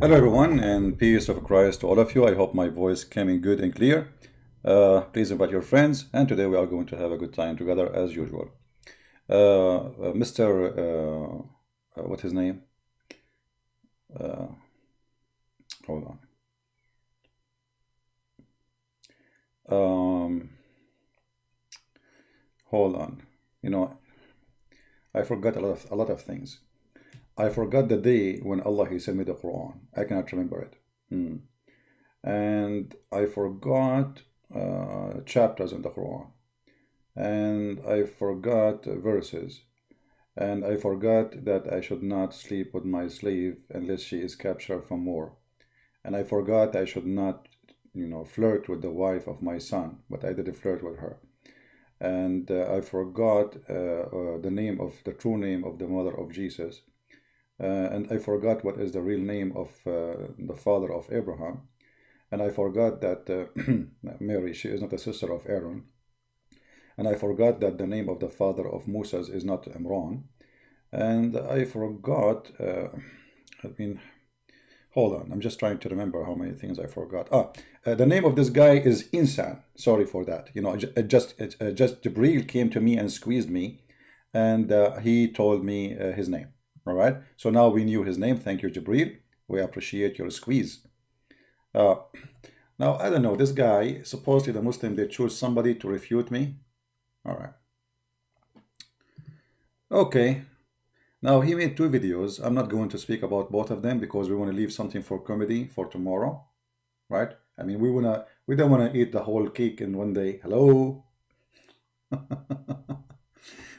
Hello everyone, and peace of Christ to all of you. I hope my voice came in good and clear. Please invite your friends, and today we are going to have a good time together as usual. Mr. What's his name? Uh, Hold on. Um, Hold on. You know, I forgot a lot of things. I forgot the day when Allah He sent me the Quran. I cannot remember it. Hmm. And I forgot chapters in the Quran, and I forgot verses, and I forgot that I should not sleep with my slave unless she is captured from war, and I forgot I should not, flirt with the wife of my son, but I did flirt with her, and I forgot the name of the true name of the mother of Jesus, and I forgot what is the real name of the father of Abraham, and I forgot that Mary, she is not a sister of Aaron, and I forgot that the name of the father of Moses is not Imran, and I forgot, I mean, hold on, I'm just trying to remember how many things I forgot. The name of this guy is Insan. Sorry for that. It just Jibril came to me and squeezed me, and he told me his name. All right, so now we knew his name. Thank you, Jibril. We appreciate your squeeze. Uh, Now, I don't know, this guy, supposedly the Muslim, they choose somebody to refute me. All right. Okay. Now, he made two videos. I'm not going to speak about both of them because we want to leave something for comedy for tomorrow, right? I mean, we don't want to eat the whole cake in one day. Hello?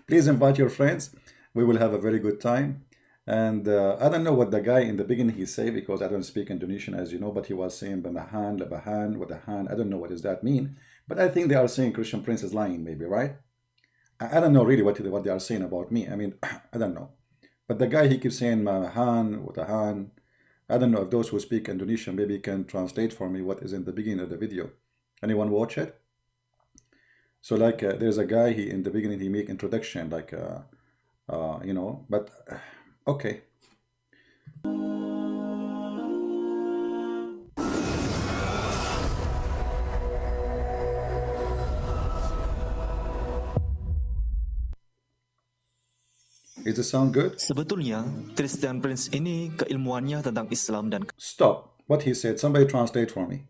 Please invite your friends. We will have a very good time. And I don't know what the guy in the beginning he said because I don't speak Indonesian, as you know, but he was saying "bamahan, labahan," with a hand. I don't know what does that mean, but I think they are saying Christian Prince is lying, maybe, right? I don't know really what they are saying about me. I mean, I don't know. But the guy he keeps saying "mamahan," with a hand. I don't know if those who speak Indonesian maybe can translate for me what is in the beginning of the video. Anyone watch it? So like, there's a guy he in the beginning he make introduction like, but okay. Is the sound good? Sebetulnya, Christian Prince ini keilmuannya tentang Islam dan Stop. What he said. Somebody translate for me.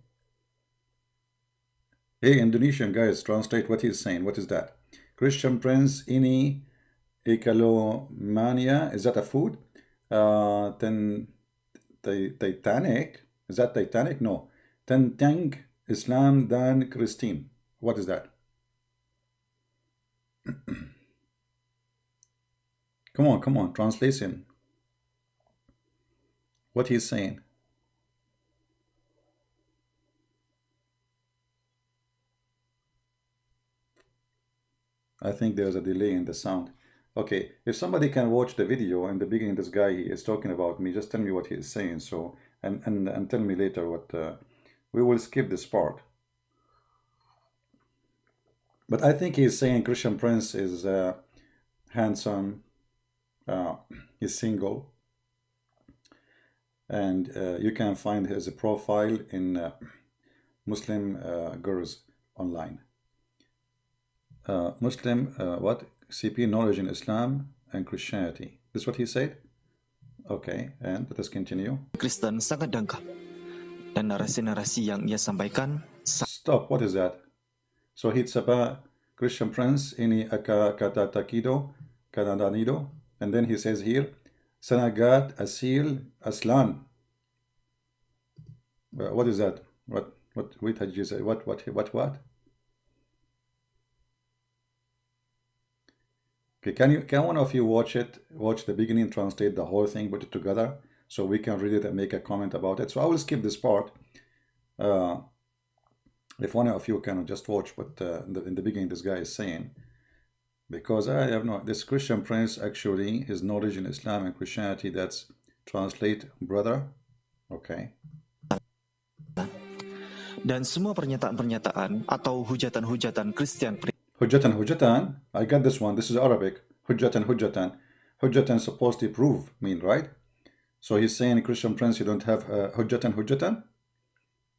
Hey, Indonesian guys, translate what he's saying. What is that? Christian Prince ini ekalomania. Is that a food? Then Titanic. Is that Titanic? No. Tentang Islam dan Christine. What is that? Come on. Translation. What he's saying. I think there's a delay in the sound. Okay, if somebody can watch the video in the beginning, this guy is talking about me. Just tell me what he is saying. So and tell me later what. We will skip this part. But I think he's saying Christian Prince is handsome. He's single, and you can find his profile in Muslim girls online. Muslim, what? CP, knowledge in Islam and Christianity. This is what he said? Okay, and let us continue. Kristen sangat dangkal. Dan narasi-narasi yang ia sampaikan Stop, what is that? So it's about Christian Prince ini kata takido, kanadanido, and then he says here, Sanagat Asil Aslan. What is that? What did you say? What? Okay, can one of you watch the beginning, translate the whole thing, put it together, so we can read it and make a comment about it. So I will skip this part. If one of you can just watch what in the beginning this guy is saying, because I have no, this Christian Prince actually, his knowledge in Islam and Christianity, that's translate brother. Okay. dan semua pernyataan-pernyataan atau hujatan-hujatan Christian Prince Hujatan, I got this one. This is Arabic. Hujatan. Hujatan supposed to prove, mean, right? So he's saying, Christian Prince, you don't have hujjatan.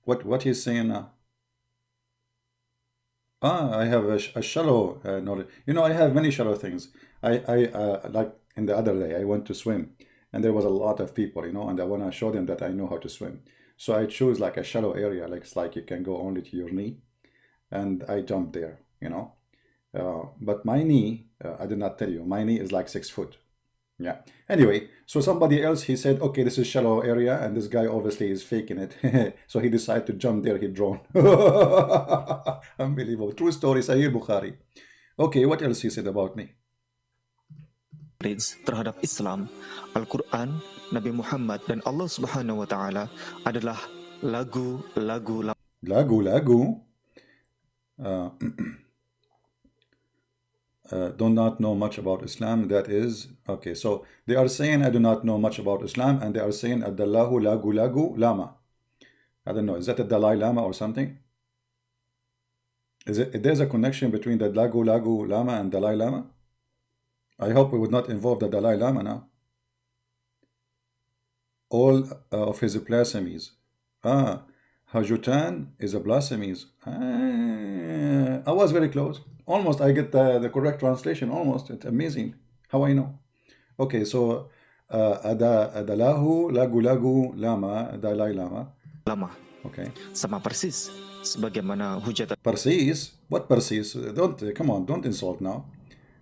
What he's saying now? I have a shallow knowledge. You know, I have many shallow things. I like in the other day, I went to swim, and there was a lot of people, you know, and I want to show them that I know how to swim. So I choose like a shallow area, like it's like you can go only to your knee, and I jumped there, you know. But my knee, I did not tell you, my knee is like 6 foot. Yeah. Anyway, so somebody else, he said, okay, this is shallow area, and this guy obviously is faking it. So he decided to jump there, he drowned. Unbelievable. True story, Sahih Bukhari. Okay, what else he said about me? Terhadap Islam, Al-Quran, Nabi Muhammad, dan Allah Subhanahu wa Ta'ala adalah lagu-lagu. Do not know much about Islam. That is okay. So they are saying I do not know much about Islam, and they are saying Adallahu lagu lama. I don't know. Is that a Dalai Lama or something? Is it? There's a connection between the lagu lama and Dalai Lama. I hope it would not involve the Dalai Lama now. All of his blasphemies. Hajutan is a blasphemies. I was very close. Almost I get the correct translation. Almost. It's amazing how I know. Okay, so adalahu lagu lama Dalai Lama. Okay. Sama persis sebagaimana hujatan. Persis? What persis? Come on, don't insult now.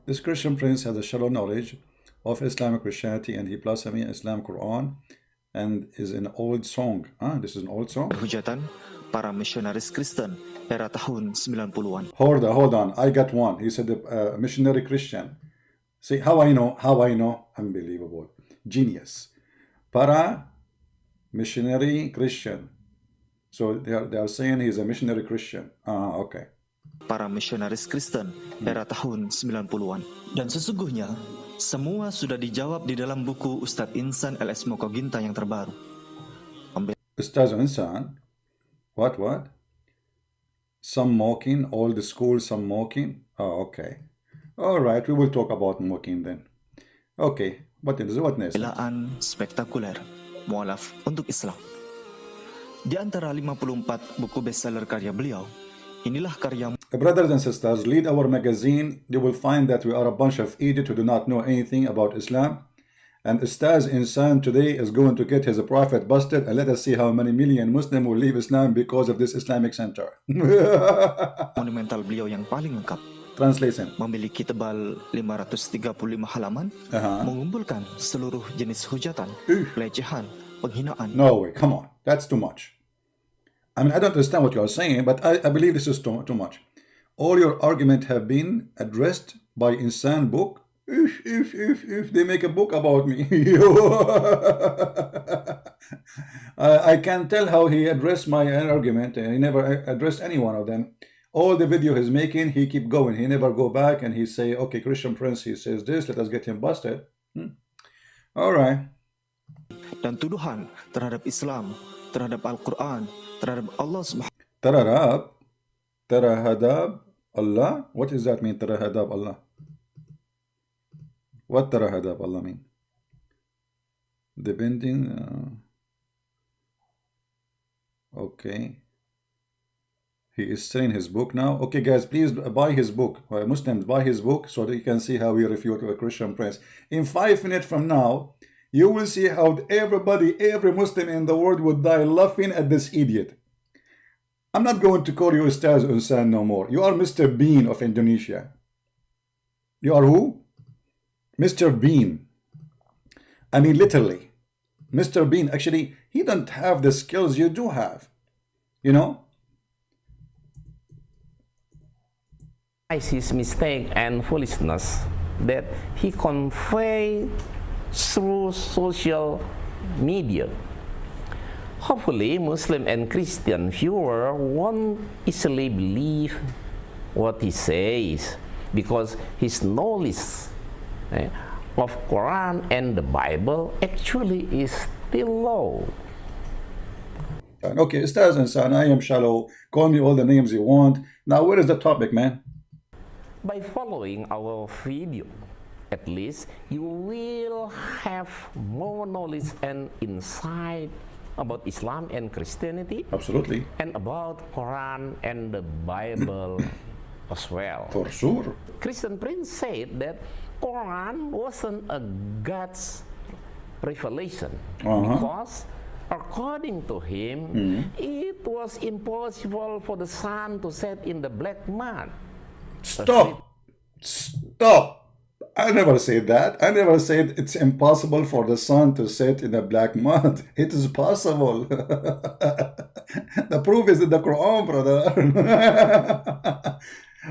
This Christian prince has a shallow knowledge of Islamic Christianity, and he blasphemes Islam Quran and is an old song. This is an old song? Hujatan para misionaris Kristen era tahun 90-an. Hold on. I got one. He said missionary Christian. See how I know? Unbelievable. Genius. Para missionary Christian. So they are saying he's a missionary Christian. Okay. Para misionaris Kristen era tahun 90-an. Dan sesungguhnya semua sudah dijawab di dalam buku Ustadz Insan LS Mokoginta yang terbaru. Ustadz Insan? What? Some mocking, all the school, some mocking. Okay. All right, we will talk about mocking then. Okay, what next? Pembelaan spektakuler, mualaf untuk Islam. Di antara 54 buku bestseller karya beliau, inilah karya. Brothers and sisters, read our magazine. You will find that we are a bunch of idiots who do not know anything about Islam. And Ustaz Insan today is going to get his prophet busted, and let us see how many million Muslims will leave Islam because of this Islamic center. Monumental beliau yang paling lengkap. Translation. Memiliki tebal 535 halaman, mengumpulkan seluruh jenis hujatan, pelecehan, penghinaan. No way, come on, that's too much. I mean, I don't understand what you are saying, but I believe this is too much. All your arguments have been addressed by Insan book. If they make a book about me. I can tell how he addressed my argument. He never addressed any one of them. All the video he's making, he keep going. He never go back and he say, okay, Christian Prince, he says this, let us get him busted. All right. Dan tuduhan terhadap Islam, terhadap Al-Quran, terhadap Allah Subhanahu. Terhadap Allah? What does that mean, terhadap Allah? What terhadap Allah mean? Depending. Okay. He is saying his book now. Okay, guys, please buy his book. Muslims, buy his book so that you can see how he refute a Christian prince. In 5 minutes from now, you will see how every Muslim in the world would die laughing at this idiot. I'm not going to call you Ustaz Insan no more. You are Mr. Bean of Indonesia. You are who? Mr. Bean. I mean, literally. Mr. Bean, actually, he doesn't have the skills you do have. You know? His mistake and foolishness that he convey through social media. Hopefully, Muslim and Christian viewer won't easily believe what he says because his knowledge of Quran and the Bible actually is still low. Okay, Ustaz Insan, I am shallow. Call me all the names you want. Now, where is the topic, man? By following our video at least you will have more knowledge and insight about Islam and Christianity. Absolutely. And about Quran and the Bible as well. For sure. Christian Prince said that Quran wasn't a God's revelation because according to him it was impossible for the sun to set in the black mud. Stop. I never said that. I never said it's impossible for the sun to set in the black mud. It is possible. The proof is in the Quran, brother.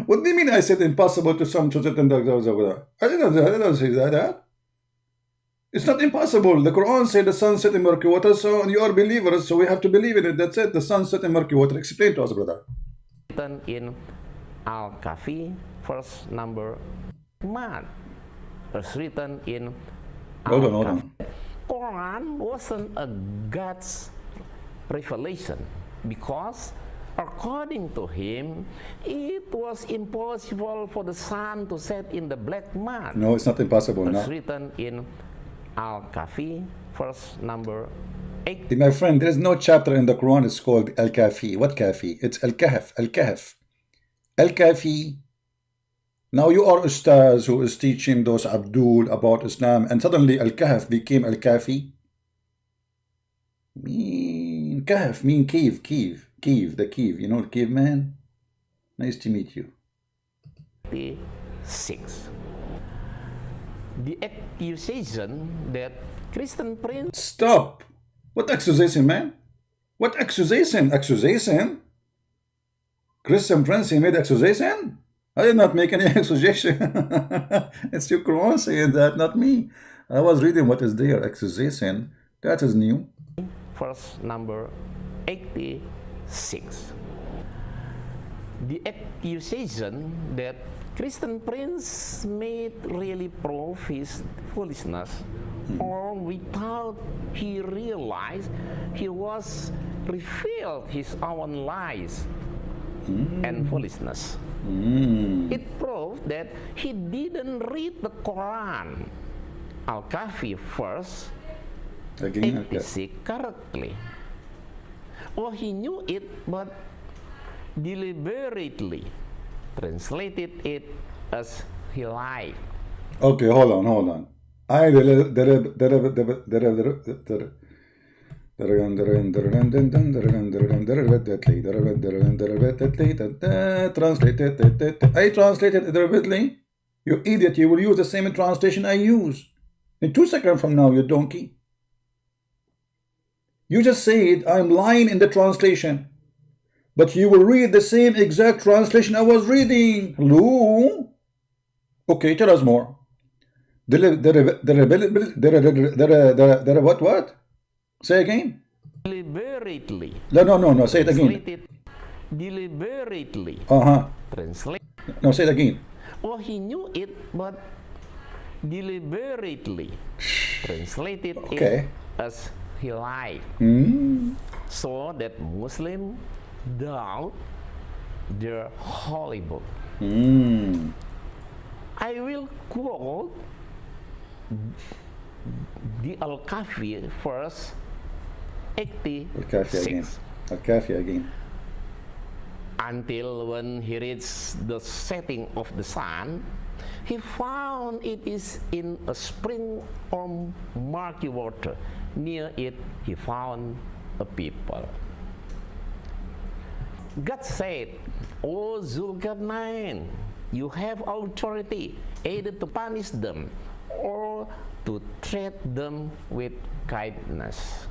What do you mean I said impossible to sun to set in the black? I didn't say that. It's not impossible. The Quran said the sun set in murky water, so you are believers, so we have to believe in it. That's it. The sun set in murky water. Explain to us, brother. Written in Al-Kahfi, verse number 1. It's written in Hold on. Quran wasn't a God's revelation because according to him it was impossible for the sun to set in the black mud. No, it's not impossible. It's No. written in Al-Kahfi, verse number 8. My friend, there is no chapter in the Quran. It's called Al-Kahfi. What Kahfi? It's Al-Kahf. Al-Kahf. Al-Kahfi. Now you are Ustaz who is teaching those Abdul about Islam, and suddenly Al-Kahf became Al-Kahfi. Kahf mean cave, the cave. You know the cave man? Nice to meet you. 6. The accusation that Christian Prince Stop. What accusation, man? What accusation? Accusation? Christian Prince, he made accusation? I did not make any accusation. It's your Quran saying that, not me. I was reading what is there. Accusation. That is new. verse number 86. The accusation that Christian Prince made really prove his foolishness, or without he realized he was revealed his own lies and foolishness. It proved that he didn't read the Quran, Al-Kahfi verse Again, 86 correctly. Or he knew it but deliberately translated it as he liked. okay, hold on. I translated deliberately. You idiot, you will use the same translation I use. In 2 seconds from now, you donkey. You just said I'm lying in the translation, but you will read the same exact translation I was reading. Hello? Okay, tell us more. What? Say again. Deliberately. No. Say it again. Translated deliberately. Translate. No, say it again. Oh, he knew it, but deliberately translated it Okay. as he liked, so that Muslims doubt their holy book. I will quote the Al-Kahfi verse 86. Al-Kahfi again. Until when he reached the setting of the sun, he found it is in a spring or murky water. Near it, he found a people. God said, O Zulkarnain, you have authority either to punish them or to treat them with kindness.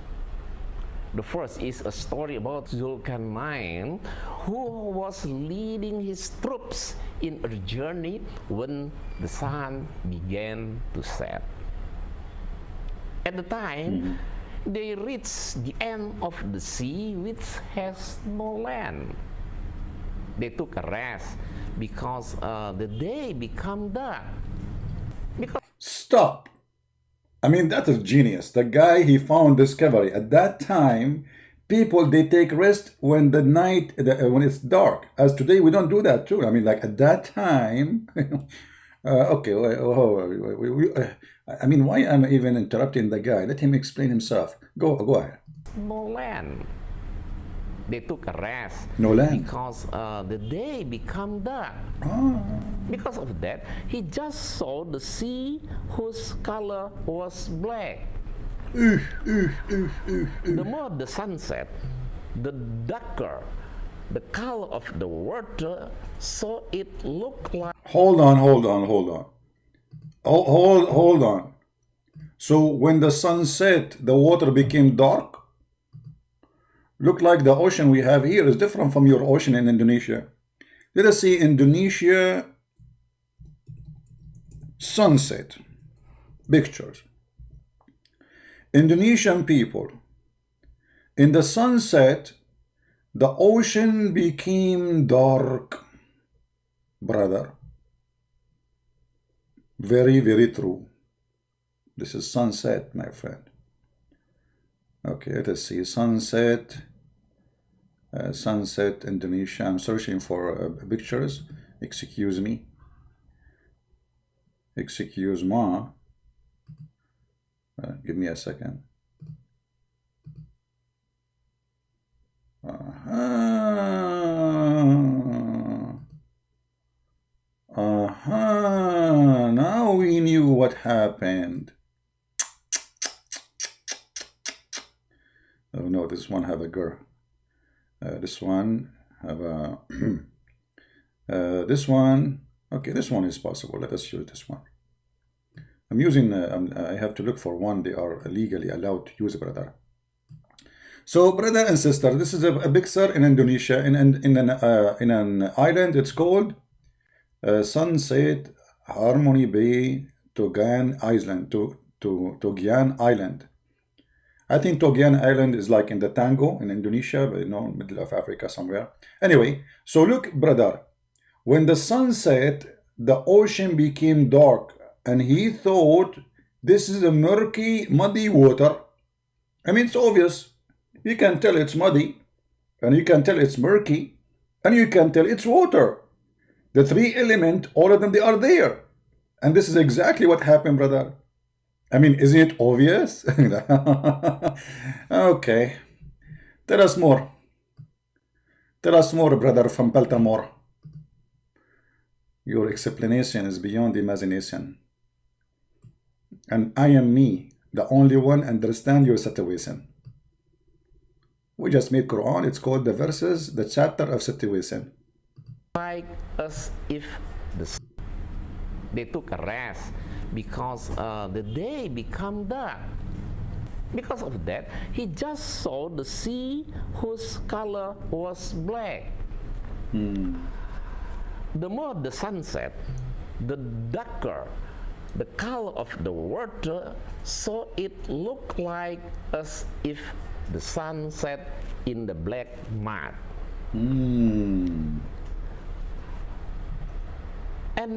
The first is a story about Zulkarnain, who was leading his troops in a journey when the sun began to set. At the time, they reached the end of the sea, which has no land. They took a rest because the day became dark. Stop. I mean, that is genius. The guy, he found discovery. At that time, people, they take rest when the night, when it's dark. As today, we don't do that too. I mean, like at that time, Okay, I mean, why am I even interrupting the guy? Let him explain himself. Go ahead. No land. They took a rest. No land. Because the day become dark. Because of that, he just saw the sea whose color was black. The more the sun set, the darker the color of the water, so it looked like... Hold on. Hold on. So when the sun set, the water became dark? Look like the ocean we have here is different from your ocean in Indonesia. Let us see Indonesia sunset pictures. Indonesian people, in the sunset, the ocean became dark, brother. Very, very true. This is sunset, my friend. Okay, let us see sunset. Sunset Indonesia. I'm searching for pictures. Excuse me. Excuse me. Give me a second. Now we knew what happened. Oh no, this one have a girl. This one have a this one. Okay, this one is possible. Let us use this one. I'm using I have to look for one they are legally allowed to use, brother. So brother and sister, this is a picture in Indonesia in an island. It's called Sunset Harmony Bay, Togan Island. Togian Island. I think Togian Island is like in the Tango in Indonesia, but middle of Africa somewhere. Anyway, so look, brother, when the sun set, the ocean became dark, and he thought this is a murky, muddy water. I mean, it's obvious. You can tell it's muddy, and you can tell it's murky, and you can tell it's water. The three elements, all of them, they are there. And this is exactly what happened, brother. I mean, isn't it obvious? Okay. Tell us more. Tell us more, brother from Baltimore. Your explanation is beyond imagination. And I am me, the only one understand your situation. We just made Quran. It's called the verses, the chapter of situation. Like as if they took a rest because the day become dark. Because of that, he just saw the sea whose color was black. The more the sun set, the darker the color of the water, so it looked like as if the sun set in the black mud. And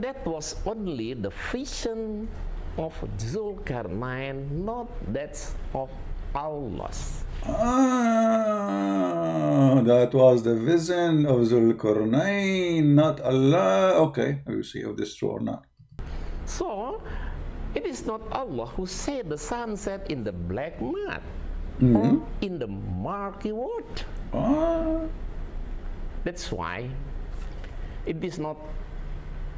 that was only the vision of Zulkarnain, not that of Allah. That was the vision of Zulkarnain, not Allah. Okay, we'll see if this is true or not. So, it is not Allah who said the sun set in the black mud or in the murky water. That's why it is not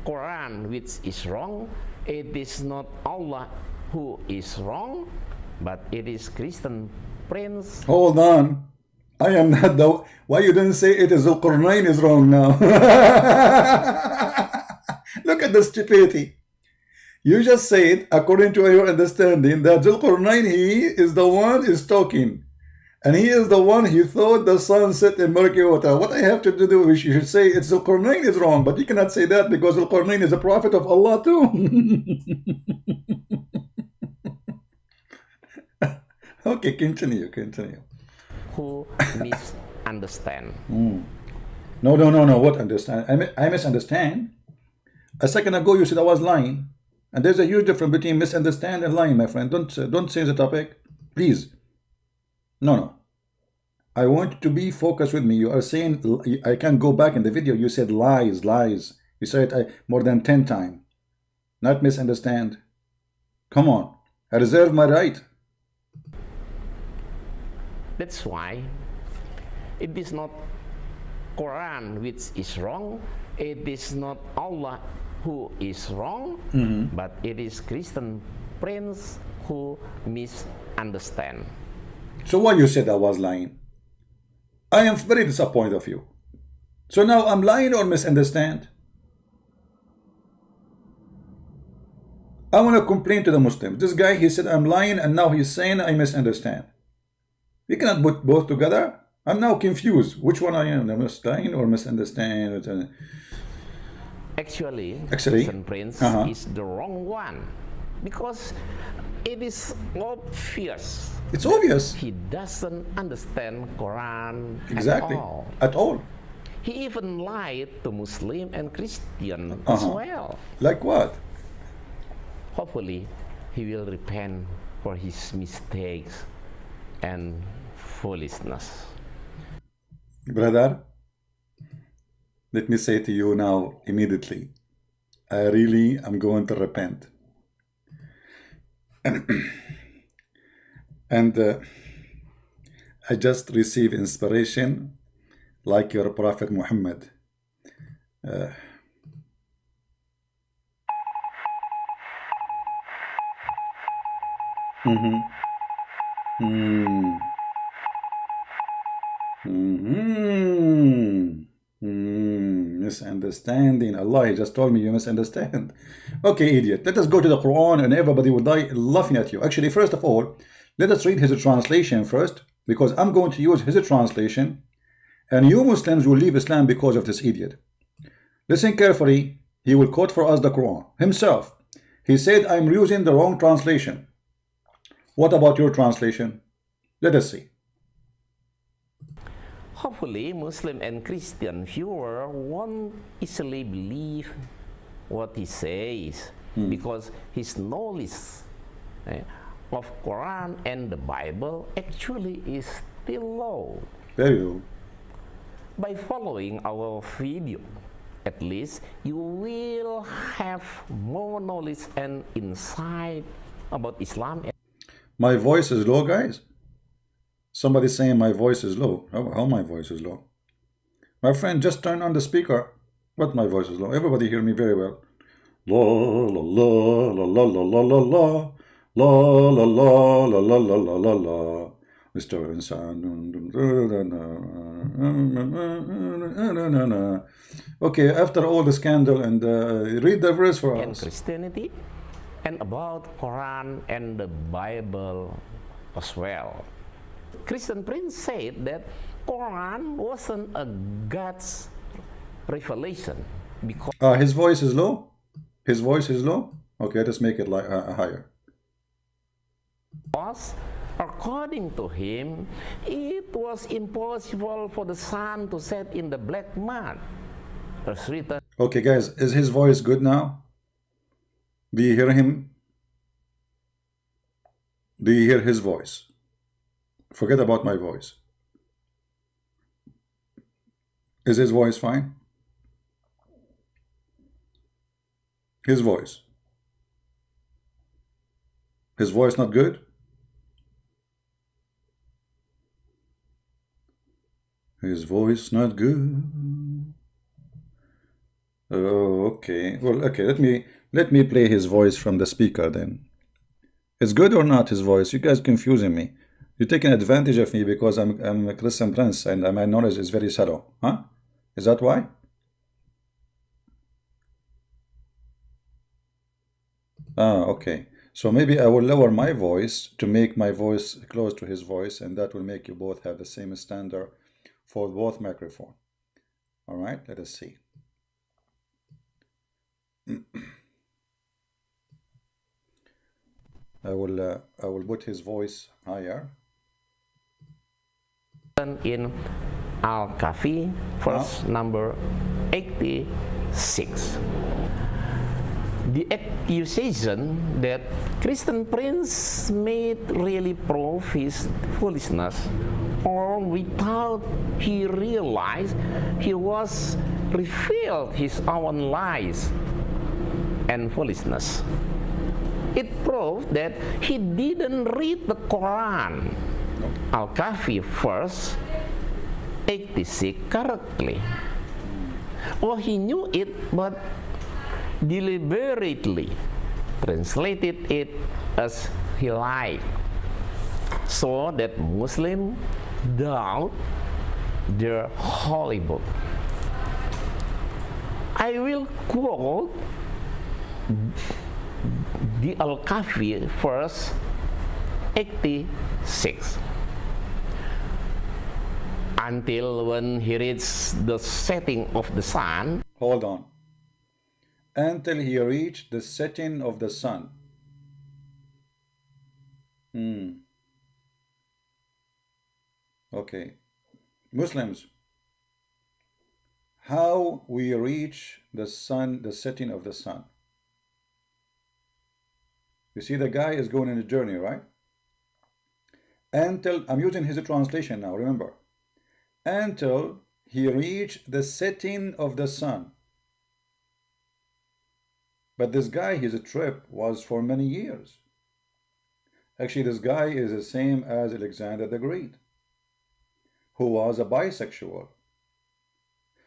Quran which is wrong, it is not Allah who is wrong, but it is Christian prince. Hold on. I am not the... Why you didn't say it is Zulkarnain is wrong now? Look at the stupidity. You just said, according to your understanding, that Zulkarnain, he is the one is talking. And he is the one he thought the sun set in murky water. What I have to do is you should say it's Zulkarnain is wrong, but you cannot say that because Zulkarnain is a prophet of Allah too. Okay, continue. Who misunderstand. No. What understand? I misunderstand. A second ago you said I was lying. And there's a huge difference between misunderstand and lying, my friend. Don't change the topic, please. No. I want to be focused with me. You are saying, I can go back in the video. You said lies. You said it more than 10 times. not misunderstand. Come on, I reserve my right. That's why it is not Quran which is wrong, it is not Allah who is wrong, but it is Christian prince who misunderstand. So why you said I was lying? I am very disappointed of you. So now I'm lying or misunderstand? I want to complain to the Muslims. This guy, he said I'm lying, and now he's saying I misunderstand. You cannot put both together. I'm now confused. Which one I am? Am I lying or misunderstand? Actually, Christian prince is the wrong one, because it is obvious. It's obvious. He doesn't understand Quran Exactly. at all. At all. He even lied to Muslim and Christian as well. Like what? Hopefully, he will repent for his mistakes and foolishness. Brother, let me say to you now immediately, I really am going to repent. And I just received inspiration like your Prophet Muhammad. Misunderstanding. Allah, he just told me you misunderstand. Okay, idiot. Let us go to the Quran and everybody will die laughing at you. Actually, first of all, let us read his translation first, because I'm going to use his translation, and you Muslims will leave Islam because of this idiot. Listen carefully. He will quote for us the Quran himself. He said, I'm using the wrong translation. What about your translation? Let us see. Hopefully, Muslim and Christian viewer won't easily believe what he says, because his knowledge of Quran and the Bible actually is still low. Very low. By following our video, at least you will have more knowledge and insight about Islam. My voice is low, guys. Somebody saying my voice is low. How my voice is low? My friend, just turn on the speaker. But my voice is low. Everybody hear me very well. La la la la la la la la la la la la la la la la la. Mr. Insan. Okay, after all the scandal, and read the verse for us. Christianity and about Quran and the Bible as well. Christian Prince said that Quran wasn't a God's revelation because his voice is low. His voice is low. Okay, let's make it like higher. According to him, it was impossible for the sun to set in the black mud. As written. Okay, guys, is his voice good now? Do you hear him? Do you hear his voice? Forget about my voice. Is his voice fine? His voice. His voice not good? His voice not good. Oh, okay. Well, okay, let me play his voice from the speaker then. It's good or not, his voice? You guys confusing me. You're taking advantage of me because I'm a Christian prince and my knowledge is very shallow. Huh? Is that why? Okay. So maybe I will lower my voice to make my voice close to his voice, and that will make you both have the same standard for both microphones. All right, let us see. I will put his voice higher. In Al-Kahfi, verse number 86. The accusation that Christian Prince made really prove his foolishness, or without he realized he was revealed his own lies. and foolishness. It proved that he didn't read the Quran, Al-Kahfi verse 86 correctly. Or he knew it but deliberately translated it as he liked, so that Muslims doubt their holy book. I will quote the Al-Kahfi verse 86. Until when he reached the setting of the sun. Hold on. Until he reached the setting of the sun. Okay. Muslims, how we reach the sun, the setting of the sun. You see, the guy is going on a journey, right? Until, I'm using his translation now, remember. Until he reached the setting of the sun. But this guy, his trip was for many years. Actually, this guy is the same as Alexander the Great, who was a bisexual.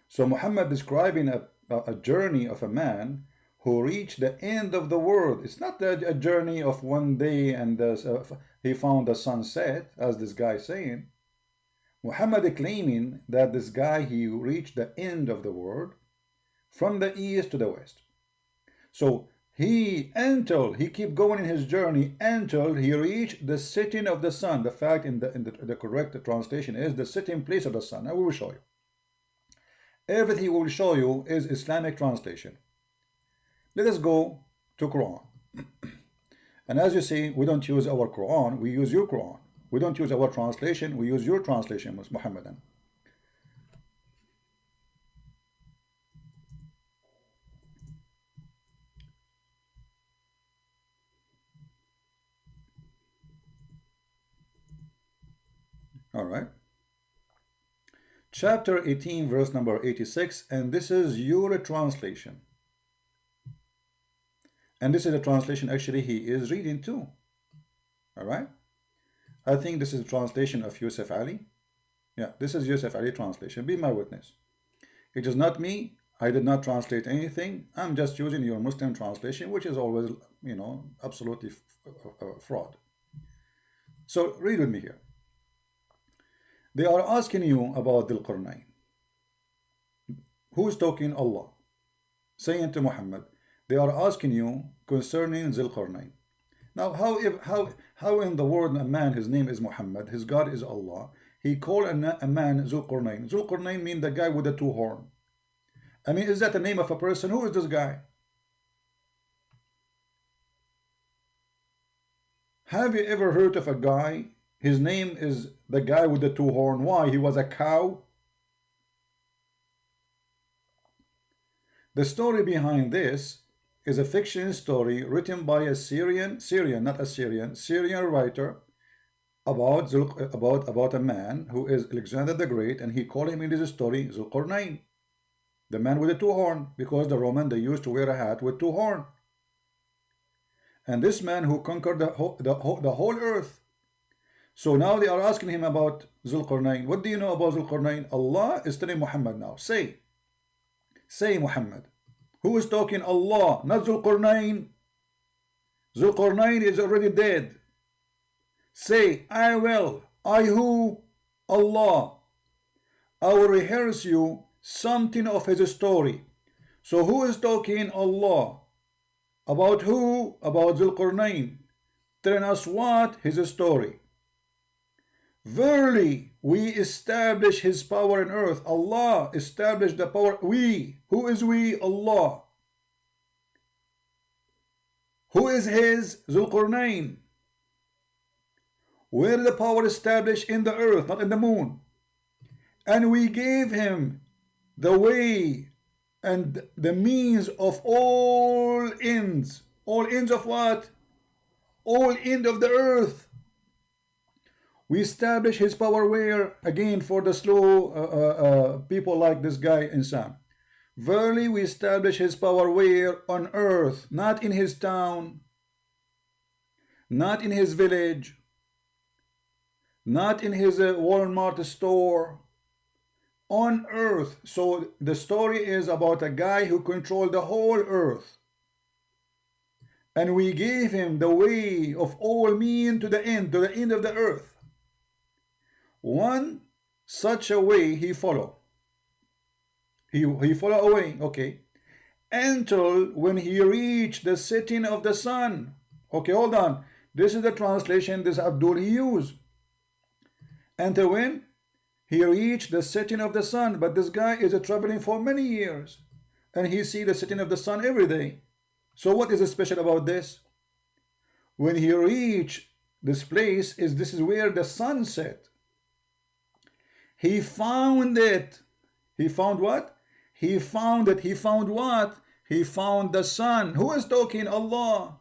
So Muhammad describing a journey of a man who reached the end of the world. It's not a journey of one day and he found the sunset, as this guy saying. Muhammad claiming that this guy, he reached the end of the world from the east to the west. So until he keep going in his journey until he reached the setting of the sun. The fact in the correct translation is the setting place of the sun. Now we will show you. Everything we will show you is Islamic translation. Let us go to Quran. And as you see, we don't use our Quran, we use your Quran. We don't use our translation, we use your translation, Muhammadan. All right. Chapter 18, verse number 86, and this is your translation. And this is a translation actually he is reading too. All right. I think this is a translation of Yusuf Ali. Yeah, this is Yusuf Ali translation. Be my witness. It is not me. I did not translate anything. I'm just using your Muslim translation, which is always, you know, absolutely fraud. So read with me here. They are asking you about Dhul Qarnayn. Who is talking? Allah. Saying to Muhammad, they are asking you concerning Dhul Qarnayn. Now, how in the world a man, his name is Muhammad, his God is Allah, he called a man Dhul Qarnayn. Dhul Qarnayn means the guy with the two horns. I mean, is that the name of a person? Who is this guy? Have you ever heard of a guy? His name is the guy with the two horns. Why? He was a cow? The story behind this is a fiction story written by a Syrian writer about a man who is Alexander the Great, and he called him in this story Dhul Qarnayn, the man with the two horns, because the Roman, they used to wear a hat with two horns. And this man who conquered the whole earth. So now they are asking him about Dhul Qarnayn. What do you know about Dhul Qarnayn? Allah is telling Muhammad now. Say Muhammad. Who is talking? Allah, not Dhul Qarnayn. Dhul Qarnayn is already dead. Say, I will. I who? Allah. I will rehearse you something of his story. So who is talking? Allah. About who? About Dhul Qarnayn. Telling us what? His story. Verily, we establish his power in earth. Allah established the power. We. Who is we? Allah. Who is his? Dhul Qarnayn. Where the power established? In the earth, not in the moon. And we gave him the way and the means of all ends. All ends of what? All end of the earth. We establish his power where? Again, for the slow people like this guy, Insan. Verily we establish his power where? On earth, not in his town, not in his village, not in his Walmart store, on earth. So the story is about a guy who controlled the whole earth. And we gave him the way of all men to the end of the earth. One such a way he follow. He follow away, okay, until when he reached the setting of the sun. Okay, hold on. This is the translation this Abdul he used. Until when? He reached the setting of the sun. But this guy is traveling for many years, and he see the setting of the sun every day. So what is special about this? When he reached this place, this is where the sun set. He found it. He found what? He found it. He found what? He found the sun. Who is talking? Allah.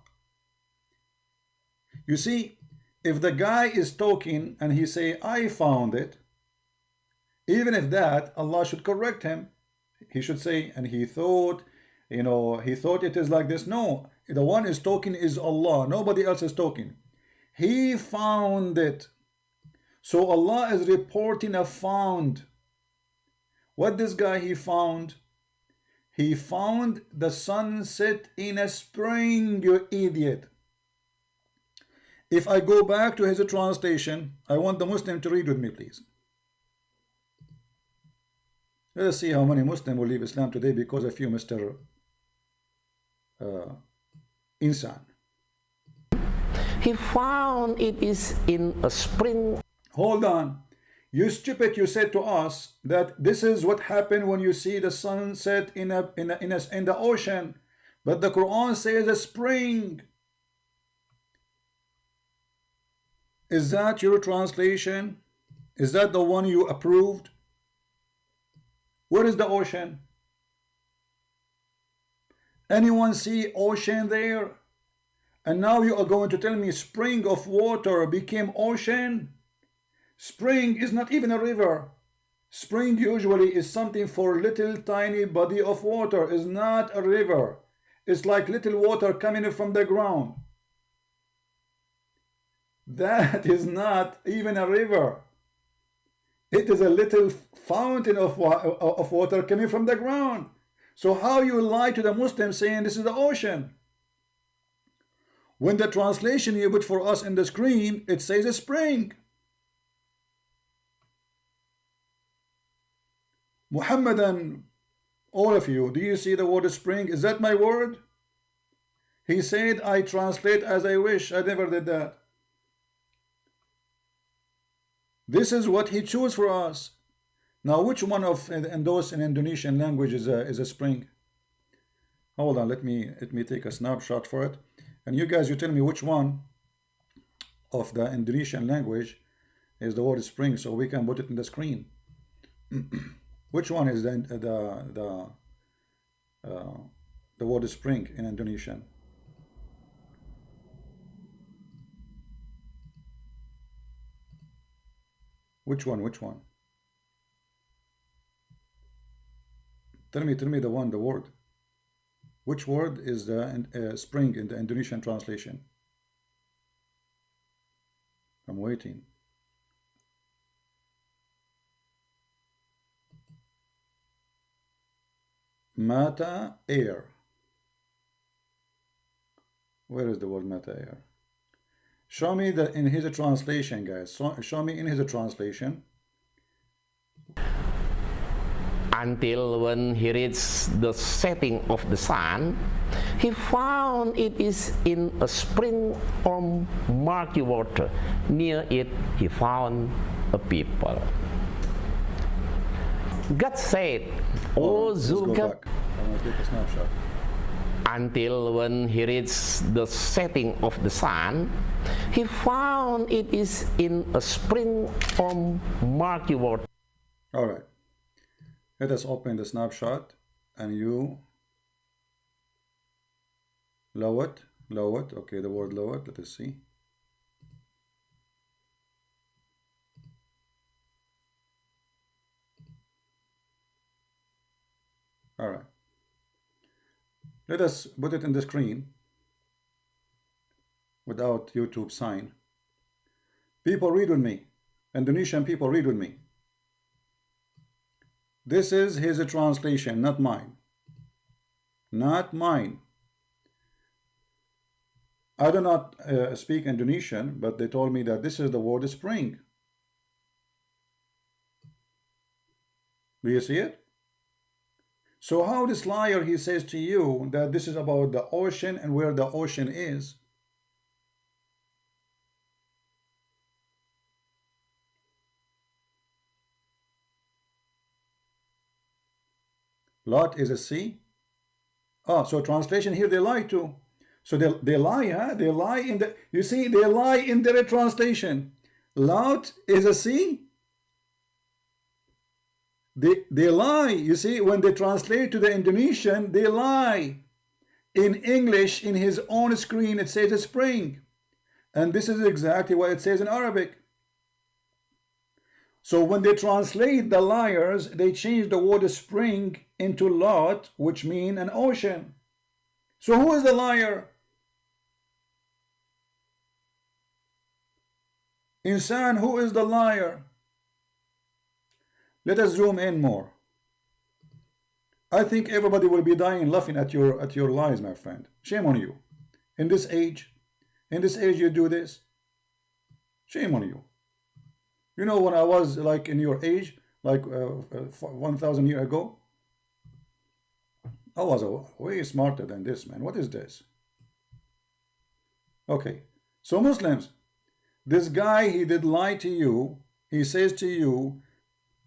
You see, if the guy is talking and he say, I found it, even if that, Allah should correct him. He should say, and he thought, he thought it is like this. No, the one is talking is Allah. Nobody else is talking. He found it. So Allah is reporting a found. What this guy he found? He found the sunset in a spring, you idiot. If I go back to his translation, I want the Muslim to read with me, please. Let us see how many Muslims will leave Islam today because of you, Mr. Insan. He found it is in a spring. Hold on. You stupid, you said to us that this is what happened when you see the sunset in the ocean. But the Quran says a spring. Is that your translation? Is that the one you approved? Where is the ocean? Anyone see ocean there? And now you are going to tell me spring of water became ocean? Spring is not even a river. Spring usually is something for little tiny body of water. It's not a river. It's like little water coming from the ground. That is not even a river. It is a little fountain of water coming from the ground. So how you lie to the Muslims saying this is the ocean? When the translation you put for us in the screen, it says a spring. Mohammed and all of you, do you see the word spring? Is that my word? He said, I translate as I wish. I never did that. This is what he chose for us. Now, which one of those in Indonesian language is a spring? Hold on, let me take a snapshot for it. And you guys, you tell me which one of the Indonesian language is the word spring, so we can put it in the screen. Which one is the word spring in Indonesian? Which one? Which one? Tell me the word. Which word is the spring in the Indonesian translation? I'm waiting. Mata air. Where is the word mata air? Show me in his translation, guys. Show me in his translation. Until when he reached the setting of the sun, he found it is in a spring of murky water. Near it, he found a people. God said, O Zulkifli, until when he reached the setting of the sun, he found it is in a spring of murky water. All right. Let us open the snapshot and you lower it. Okay, the word lower it. Let us see. All right. Let us put it in the screen without YouTube sign. People read with me. Indonesian people read with me. This is his translation, not mine. Not mine. I do not speak Indonesian, but they told me that this is the word spring. Do you see it? So how this liar, he says to you that this is about the ocean and where the ocean is. Lot is a sea. Oh, so translation here, they lie too. So they lie, huh? They lie in the, you see, they lie in their translation. Lot is a sea. They lie, you see, when they translate to the Indonesian, they lie. In English, in his own screen, it says a spring. And this is exactly what it says in Arabic. So when they translate, the liars, they change the word spring into lot, which mean an ocean. So who is the liar? Insan, who is the liar? Let us zoom in more. I think everybody will be dying laughing at your lies, my friend. Shame on you. In this age you do this. Shame on you. You know, when I was like in your age, like 1,000 years ago, I was way smarter than this, man. What is this? Okay, so Muslims, this guy, he did lie to you. He says to you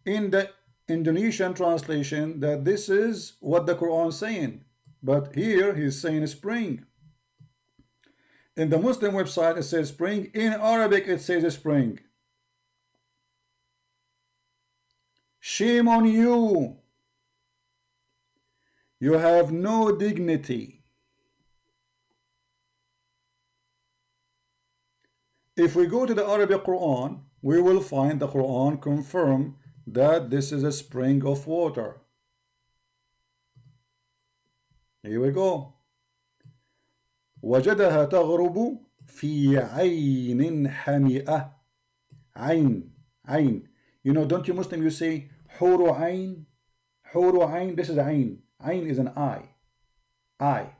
in the Indonesian translation that this is what the Quran is saying, but here he's saying spring. In the Muslim website it says spring. In Arabic it says spring. Shame on you. You have no dignity. If we go to the Arabic Quran, we will find the Quran confirm that this is a spring of water. Here we go. وجدها تغرب في عين حمئة. عين. You know, don't you Muslim, you say حور عين. حور عين, this is عين. Ain is an eye. Eye.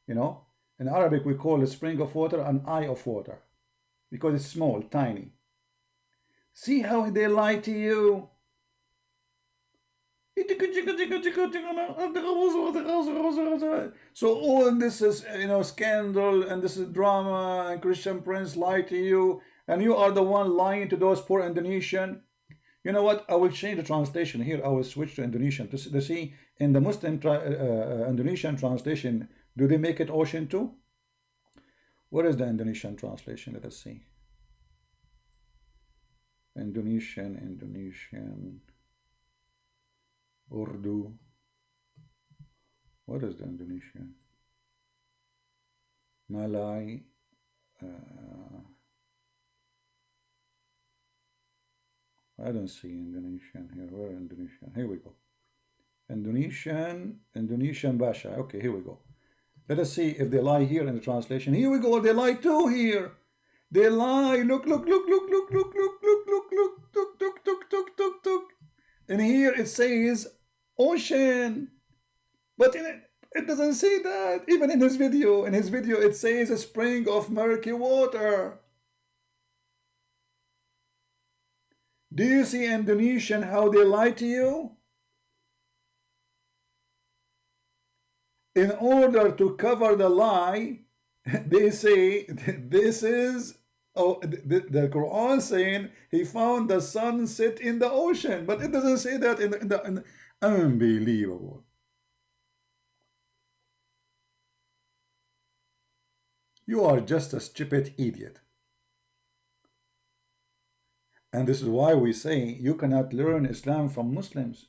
You know, in Arabic we call a spring of water an eye of water because it's small, tiny. See how they lie to you. So all this is, you know, scandal, and this is drama, and Christian Prince lie to you, and you are the one lying to those poor Indonesian. You know what? I will change the translation here. I will switch to Indonesian to see in the Muslim Indonesian translation. Do they make it ocean too? What is the Indonesian translation? Let us see. Indonesian, Urdu. What is the Indonesian? Malay. I don't see Indonesian here. Where Indonesian? Here we go. Indonesian Basha. Okay, here we go. Let us see if they lie here in the translation. Here we go. They lie too here. They lie. Look. And here it says ocean. But it doesn't say that. Even in his video. In his video it says a spring of murky water. Do you see Indonesian how they lie to you? In order to cover the lie, they say this is the Quran saying he found the sun set in the ocean, but it doesn't say that in the unbelievable. You are just a stupid idiot. And this is why we say you cannot learn Islam from Muslims.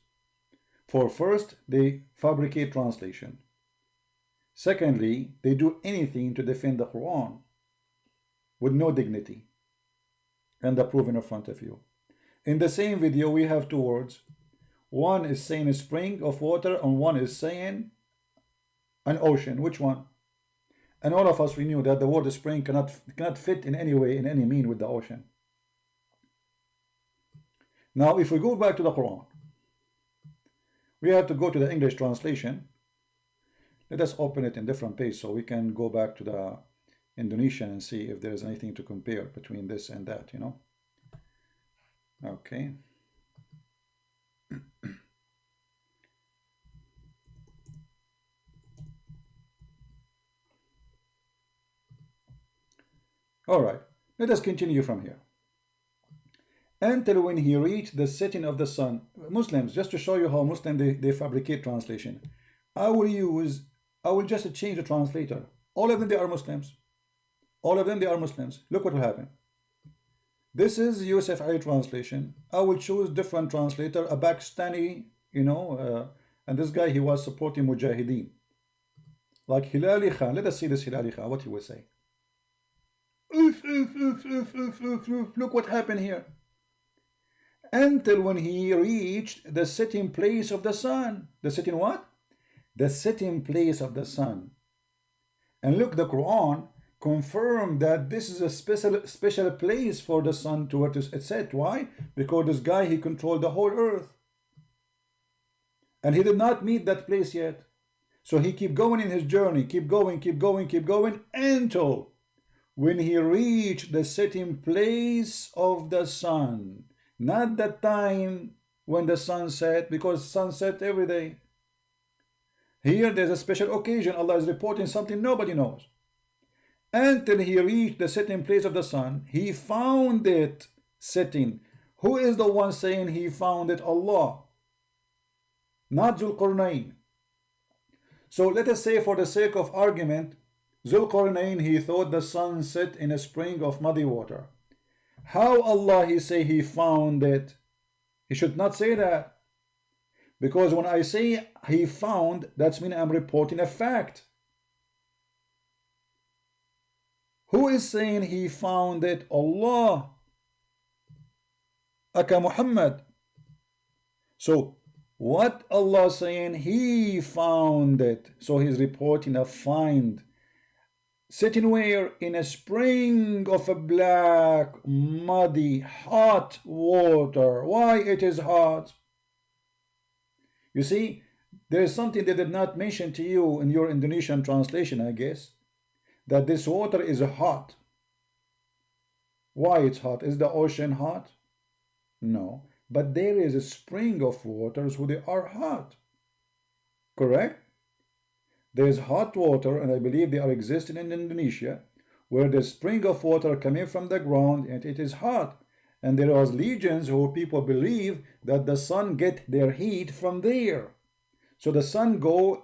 For first, they fabricate translation. Secondly, they do anything to defend the Quran with no dignity. And the proof in front of you. In the same video, we have two words. One is saying a spring of water, and one is saying an ocean. Which one? And all of us, we knew that the word spring cannot fit in any way, in any mean with the ocean. Now, if we go back to the Quran, we have to go to the English translation. Let us open it in different page so we can go back to the Indonesian and see if there is anything to compare between this and that, you know. Okay. All right, let us continue from here. Until when he reached the setting of the sun. Muslims, just to show you how Muslims they fabricate translation. I will just change the translator. All of them, they are Muslims. All of them, they are Muslims. Look what will happen. This is Yusuf Ali translation. I will choose different translator, a Pakistani, you know, and this guy, he was supporting Mujahideen. Like Hilali Khan. Let us see this Hilali Khan, what he will say. Look what happened here. Until when he reached the setting place of the sun. The setting what? The setting place of the sun. And look, the Quran confirmed that this is a special place for the sun to what is set. Why? Because this guy, he controlled the whole earth. And he did not meet that place yet. So he keep going in his journey, keep going, until when he reached the setting place of the sun. Not the time when the sun set, because sun set every day. Here there's a special occasion. Allah is reporting something nobody knows. Until he reached the setting place of the sun, he found it setting. Who is the one saying he found it? Allah. Not Zulqarnain. So let us say, for the sake of argument, Zulqarnain, he thought the sun set in a spring of muddy water. How Allah he say he found it? He should not say that. Because when I say he found, that's mean I'm reporting a fact. Who is saying he found it? Allah. Aka Muhammad. So what Allah saying? He found it. So he's reporting a find. Sitting where? In a spring of a black, muddy, hot water. Why it is hot? You see, there is something they did not mention to you in your Indonesian translation, I guess, that this water is hot. Why it's hot? Is the ocean hot? No. But there is a spring of waters who they are hot. Correct? There is hot water, and I believe they are existing in Indonesia, where the spring of water coming from the ground and it is hot. And there are legions who people believe that the sun get their heat from there. So the sun go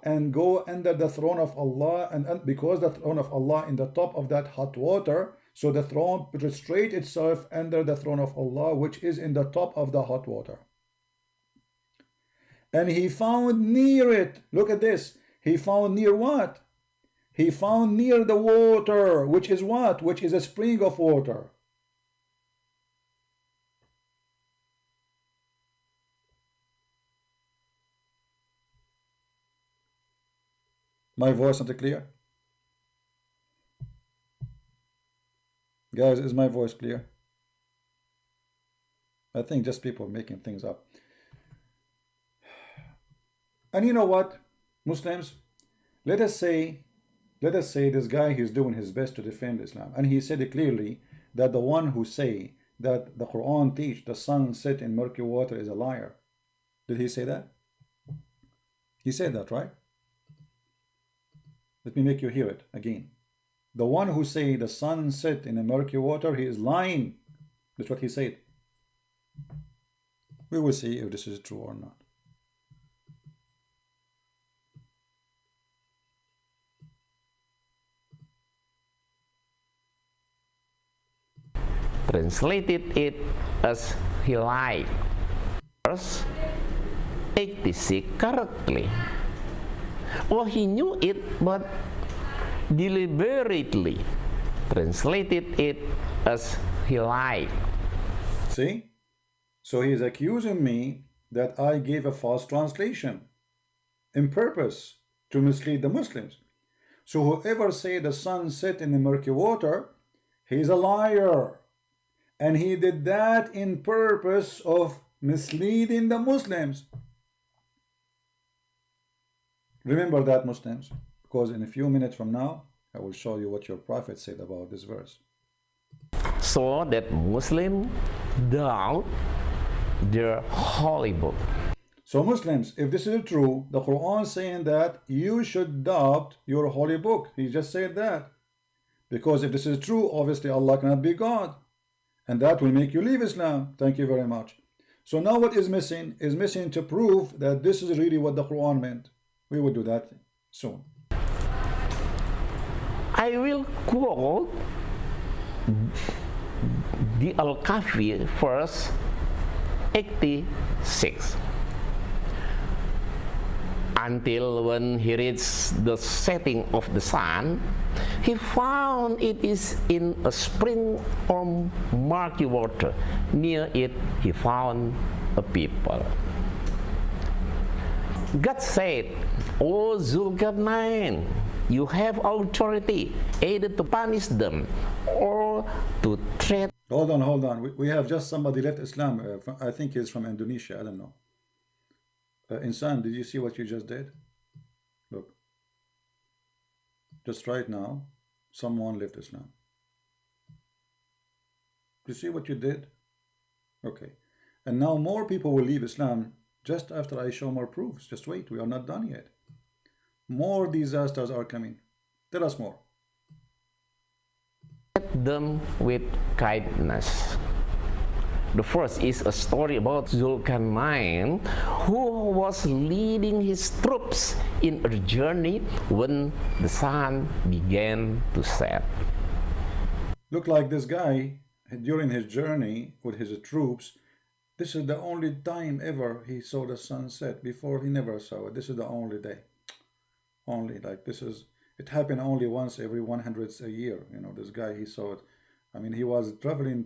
under the throne of Allah, and because the throne of Allah in the top of that hot water, so the throne prostrate itself under the throne of Allah, which is in the top of the hot water. And he found near it, look at this, he found near what? He found near the water, which is what? Which is a spring of water. My voice not clear? Guys, is my voice clear? I think just people making things up. And you know what, Muslims? Let us say this guy, he's doing his best to defend Islam. And he said it clearly that the one who say that the Quran teach the sun set in murky water is a liar. Did he say that? He said that, right? Let me make you hear it again. The one who say the sun set in a murky water, he is lying. That's what he said. We will see if this is true or not. Translated it as he lied. Verse 86 correctly. Well, he knew it, but deliberately translated it as he lied. See? So he is accusing me that I gave a false translation in purpose to mislead the Muslims. So whoever say the sun set in the murky water, he's a liar. And he did that in purpose of misleading the Muslims. Remember that, Muslims, because in a few minutes from now, I will show you what your prophet said about this verse. So that Muslims doubt their holy book. So Muslims, if this is true, the Quran is saying that you should doubt your holy book. He just said that. Because if this is true, obviously Allah cannot be God. And that will make you leave Islam. Thank you very much. So now what is missing? Is missing to prove that this is really what the Quran meant. We will do that soon. I will quote the Al-Kahfi verse 86. Until when he reached the setting of the sun, he found it is in a spring of murky water. Near it he found a people. God said, O Zulkarnain, you have authority either to punish them or to treat. Hold on. We have just somebody left Islam. I think he's from Indonesia. I don't know. Insan, did you see what you just did? Look. Just right now, someone left Islam. You see what you did? Okay. And now more people will leave Islam just after I show more proofs. Just wait, we are not done yet. More disasters are coming. Tell us more. Treat them with kindness. The first is a story about Zulkarnain, who was leading his troops in a journey when the sun began to set. Look like this guy, during his journey with his troops, this is the only time ever he saw the sunset. Before he never saw it. This is the only day. Only, like this is, it happened only once every 100 a year. You know, this guy, he saw it. I mean, he was traveling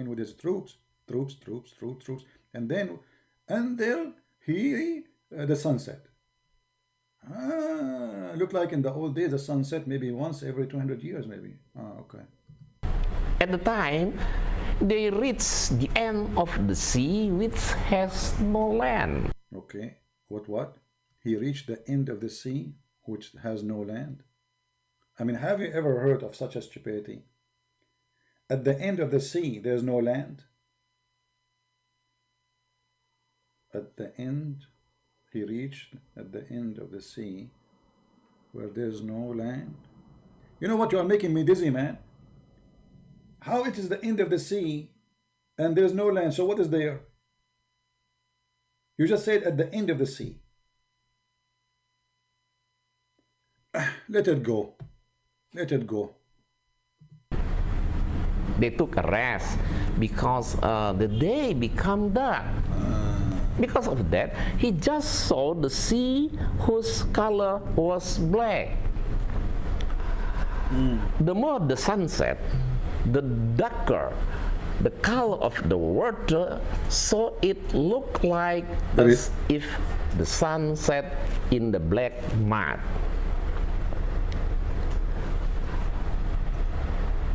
with his troops, and then until the sunset. Look like in the old days, the sunset maybe once every 200 years, maybe. Okay. At the time, they reached the end of the sea, which has no land. Okay. What? He reached the end of the sea, which has no land. I mean, have you ever heard of such a stupidity? At the end of the sea, there's no land. At the end, he reached at the end of the sea, where there's no land. You know what? You are making me dizzy, man. How it is the end of the sea, and there's no land, so what is there? You just said at the end of the sea. Let it go. Let it go. They took a rest because the day became dark. Because of that, he just saw the sea whose color was black. The more the sun set, the darker the color of the water, so it looked like as if the sun set in the black mud.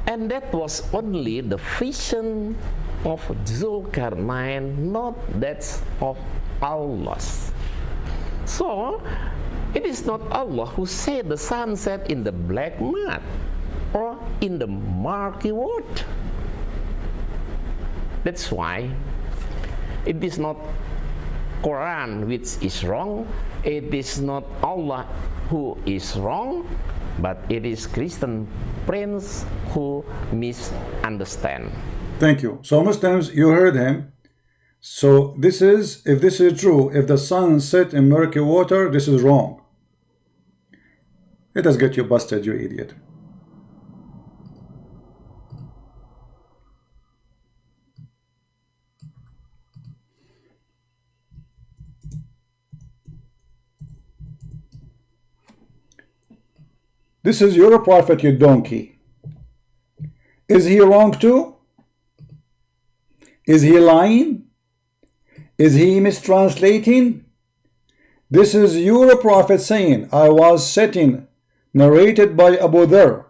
And that was only the vision of Zulkarnain, not that of Allah. So, it is not Allah who said the sun set in the black mud or in the murky water. That's why it is not Quran which is wrong, it is not Allah who is wrong, but it is Christian prince who misunderstand. Thank you. So Muslims, you heard him. So this is, if this is true, if the sun set in murky water, this is wrong. Let us get you busted, you idiot. This is your prophet, you donkey. Is he wrong too? Is he lying? Is he mistranslating? This is your prophet saying, I was sitting, narrated by Abu Dharr,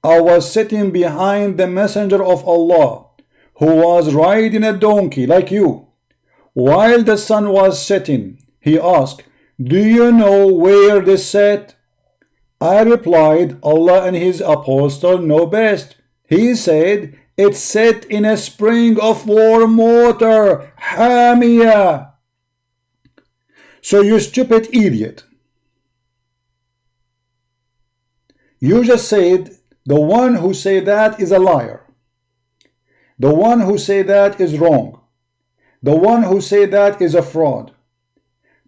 I was sitting behind the messenger of Allah, who was riding a donkey like you. While the sun was setting, he asked, do you know where this set? I replied, Allah and his apostle know best. He said, it's set in a spring of warm water, Hamia. So you stupid idiot. You just said the one who say that is a liar. The one who say that is wrong. The one who say that is a fraud.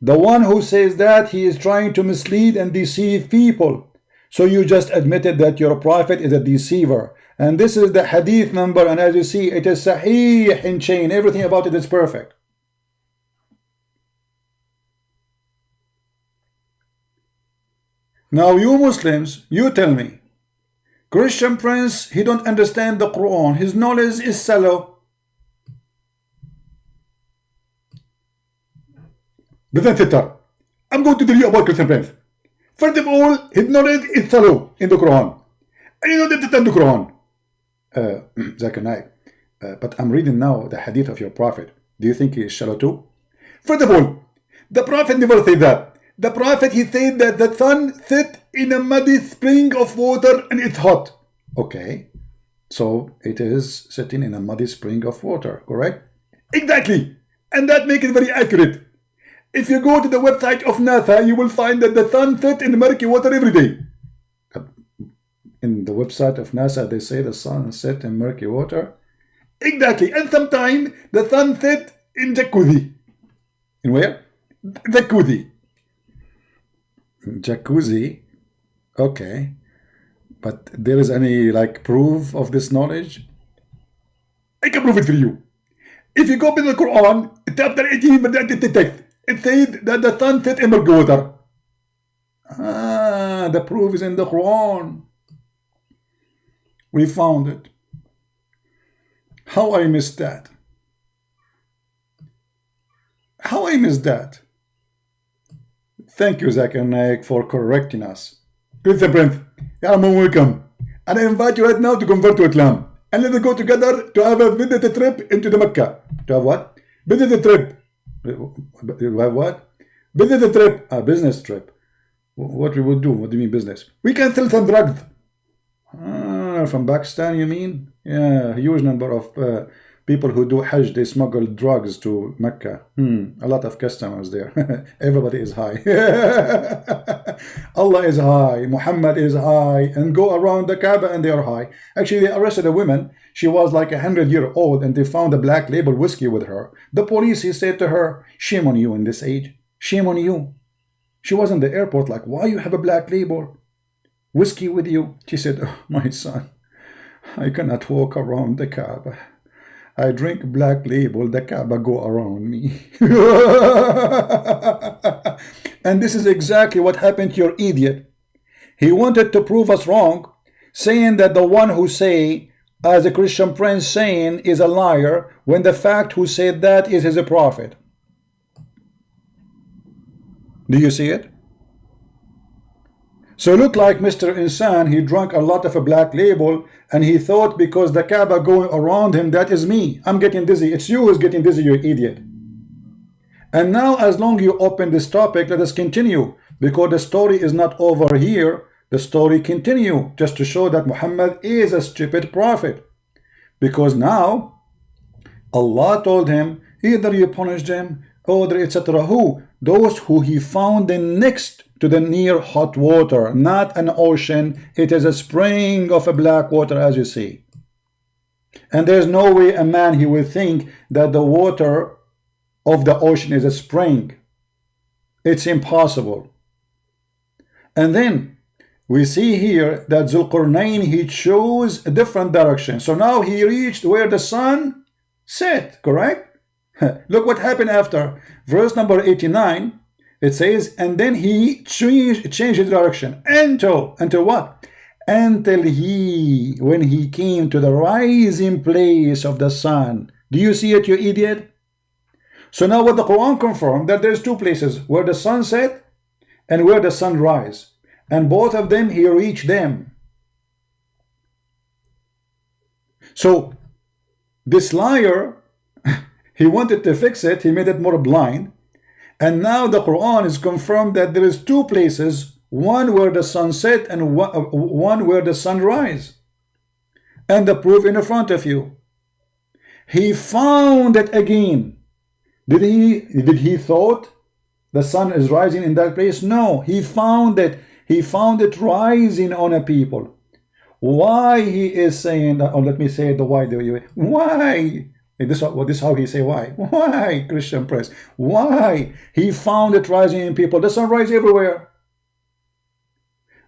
The one who says that he is trying to mislead and deceive people. So you just admitted that your prophet is a deceiver. And this is the hadith number, and as you see, it is sahih in chain. Everything about it is perfect. Now you Muslims, you tell me, Christian Prince, he don't understand the Quran. His knowledge is shallow. I'm going to tell you about Christian Prince. First of all, his knowledge is shallow in the Quran. And you don't understand the Quran. Zakir Naik, but I'm reading now the hadith of your prophet. Do you think he is shallow too? First of all, the prophet never said that. The prophet, he said that the sun sets in a muddy spring of water and it's hot. Okay, so it is sitting in a muddy spring of water, correct? Exactly, and that makes it very accurate. If you go to the website of NASA, you will find that the sun sets in murky water every day. In the website of NASA, they say the sun sets in murky water. Exactly, and sometimes the sun sets in jacuzzi. In where? Jacuzzi. Jacuzzi. Okay, but there is any like proof of this knowledge? I can prove it for you. If you go to the Quran, chapter 18, the text, it says that the sun sets in murky water. Ah, the proof is in the Quran. We found it. How I missed that? How I missed that? Thank you, Zakir Naik, for correcting us. Christian Prince, you are welcome. And I invite you right now to convert to Islam. And let's go together to have a visit trip into the Mecca. To have what? Visit trip. You have what? Visit trip. A business trip. What we would do? What do you mean business? We can sell some drugs. From Pakistan, you mean? Yeah, a huge number of people who do Hajj, they smuggle drugs to Mecca. A lot of customers there. Everybody is high. Allah is high, Muhammad is high, and go around the Kaaba and they are high. Actually, they arrested a woman. She was like 100-year-old and they found a black label whiskey with her. The police, he said to her, shame on you in this age. Shame on you. She was in the airport like, why you have a black label whiskey with you? She said, oh, my son, I cannot walk around the Kaaba. I drink black label, the Kaaba go around me. And this is exactly what happened to your idiot. He wanted to prove us wrong, saying that the one who say, as a Christian Prince saying, is a liar, when the fact who said that is his prophet. Do you see it? So look like Mr. Insan, he drank a lot of a black label and he thought because the Kaaba going around him, that is me. I'm getting dizzy. It's you who's getting dizzy, you idiot. And now as long you open this topic, let us continue, because the story is not over here. The story continue just to show that Muhammad is a stupid prophet. Because now Allah told him, either you punish them or etc. Who? Those who he found next to the near hot water, not an ocean. It is a spring of a black water, as you see. And there's no way a man he will think that the water of the ocean is a spring. It's impossible. And then we see here that Zulqarnain, he chose a different direction. So now he reached where the sun set, correct? Look what happened after verse number 89. It says, and then he changed his direction until what? Until when he came to the rising place of the sun. Do you see it, you idiot? So now what the Quran confirmed, that there's two places, where the sun set and where the sun rise. And both of them, he reached them. So this liar, he wanted to fix it, he made it more blind. And now the Quran is confirmed that there is two places, one where the sun set and one where the sun rise. And the proof in front of you. He found it again. Did he thought the sun is rising in that place? No, he found it. He found it rising on a people. Why he is saying that? Oh, let me say it the why way. Why? This is how he say why. Why, Christian press? Why? He found it rising in people. The sun rise everywhere.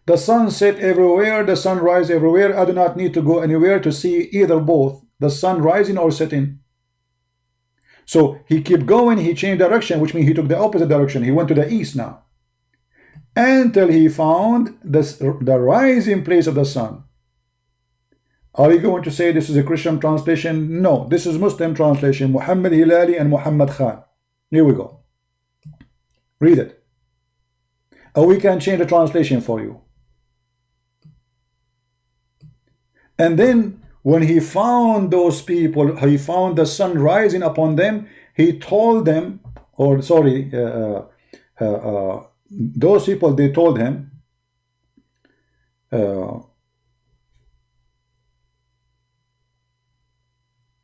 The sun set everywhere. The sun rise everywhere. I do not need to go anywhere to see either both. The sun rising or setting. So he kept going. He changed direction, which means he took the opposite direction. He went to the east now. Until he found the rising place of the sun. Are you going to say this is a Christian translation? No, this is Muslim translation. Muhammad Hilali and Muhammad Khan. Here we go. Read it. Or we can change the translation for you. And then when he found those people, he found the sun rising upon them, he told them, or sorry, those people, they told him,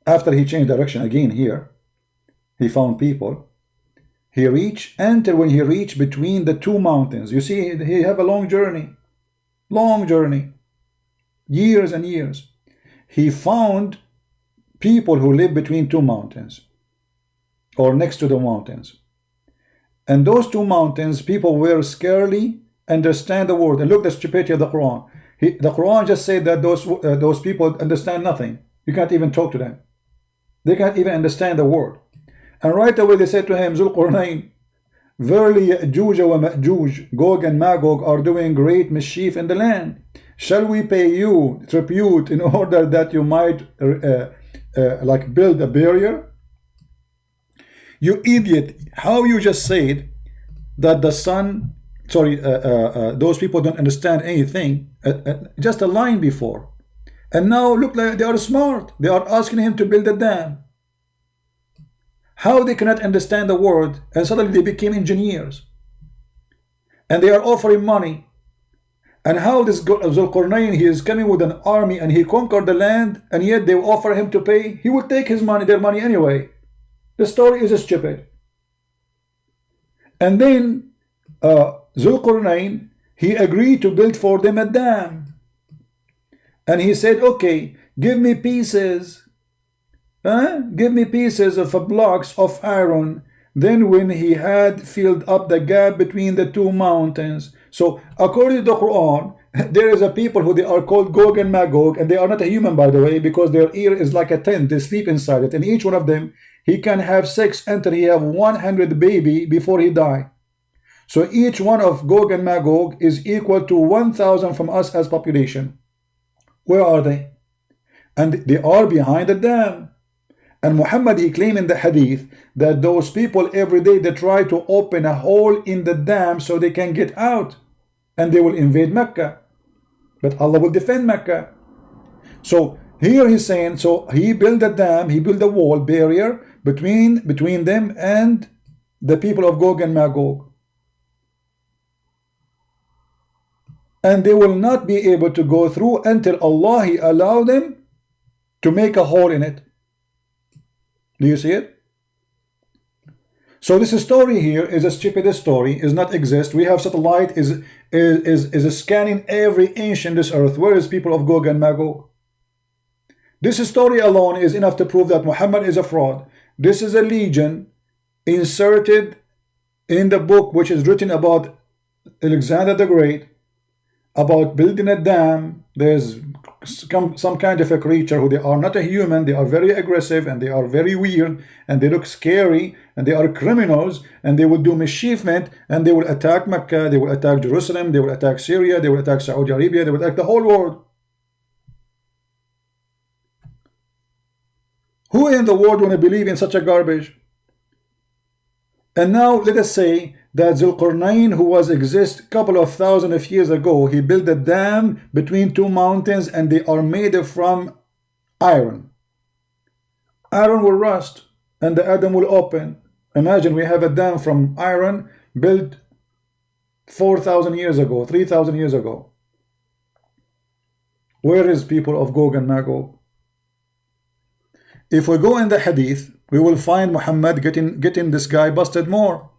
after he changed direction again here, he found people. He reached, until when he reached between the two mountains. You see, he have a long journey, years and years. He found people who live between two mountains, or next to the mountains. And those two mountains, people were scarcely understand the word. And look, the stupidity of the Quran. The Quran just said that those people understand nothing. You can't even talk to them. They can't even understand the word. And right away they said to him, Zul Qarnayn, verily Ya'juj wa Ma'juj, Gog and Magog, are doing great mischief in the land. Shall we pay you tribute in order that you might like build a barrier? You idiot, how you just said that the sun, sorry, those people don't understand anything, just a line before. And now look, like they are smart. They are asking him to build a dam. How they cannot understand the word, and suddenly they became engineers. And they are offering money. And how this Zulqarnain, he is coming with an army and he conquered the land, and yet they offer him to pay. He will take his money, their money anyway. The story is stupid. And then Zulqarnain, he agreed to build for them a dam. And he said, okay, give me pieces. Give me pieces of blocks of iron. Then when he had filled up the gap between the two mountains. So according to the Quran, there is a people who they are called Gog and Magog, and they are not a human, by the way, because their ear is like a tent. They sleep inside it. And each one of them, he can have 6 until he have 100 baby before he die. So each one of Gog and Magog is equal to 1,000 from us as population. Where are they? And they are behind the dam. And Muhammad, he claimed in the hadith that those people every day they try to open a hole in the dam so they can get out, and they will invade Mecca. But Allah will defend Mecca. So here he's saying, so he built a dam, he built a wall barrier between them and the people of Gog and Magog. And they will not be able to go through until Allah he allow them to make a hole in it. Do you see it? So this story here is a stupid story, is not exist. We have satellite is scanning every inch in this earth. Where is people of Gog and Magog? This story alone is enough to prove that Muhammad is a fraud. This is a legend inserted in the book which is written about Alexander the Great, about building a dam. There's some kind of a creature who they are not a human, they are very aggressive and they are very weird and they look scary and they are criminals and they will do mischievement and they will attack Mecca, they will attack Jerusalem, they will attack Syria, they will attack Saudi Arabia, they will attack the whole world. Who in the world want to believe in such a garbage? And now let us say that Zulqarnain, who was exist a couple of thousand of years ago, he built a dam between two mountains and they are made from iron. Iron will rust and the Adam will open. Imagine we have a dam from iron built 4,000 years ago, 3,000 years ago. Where is people of Gog and Magog? If we go in the hadith, we will find Muhammad getting this guy busted more.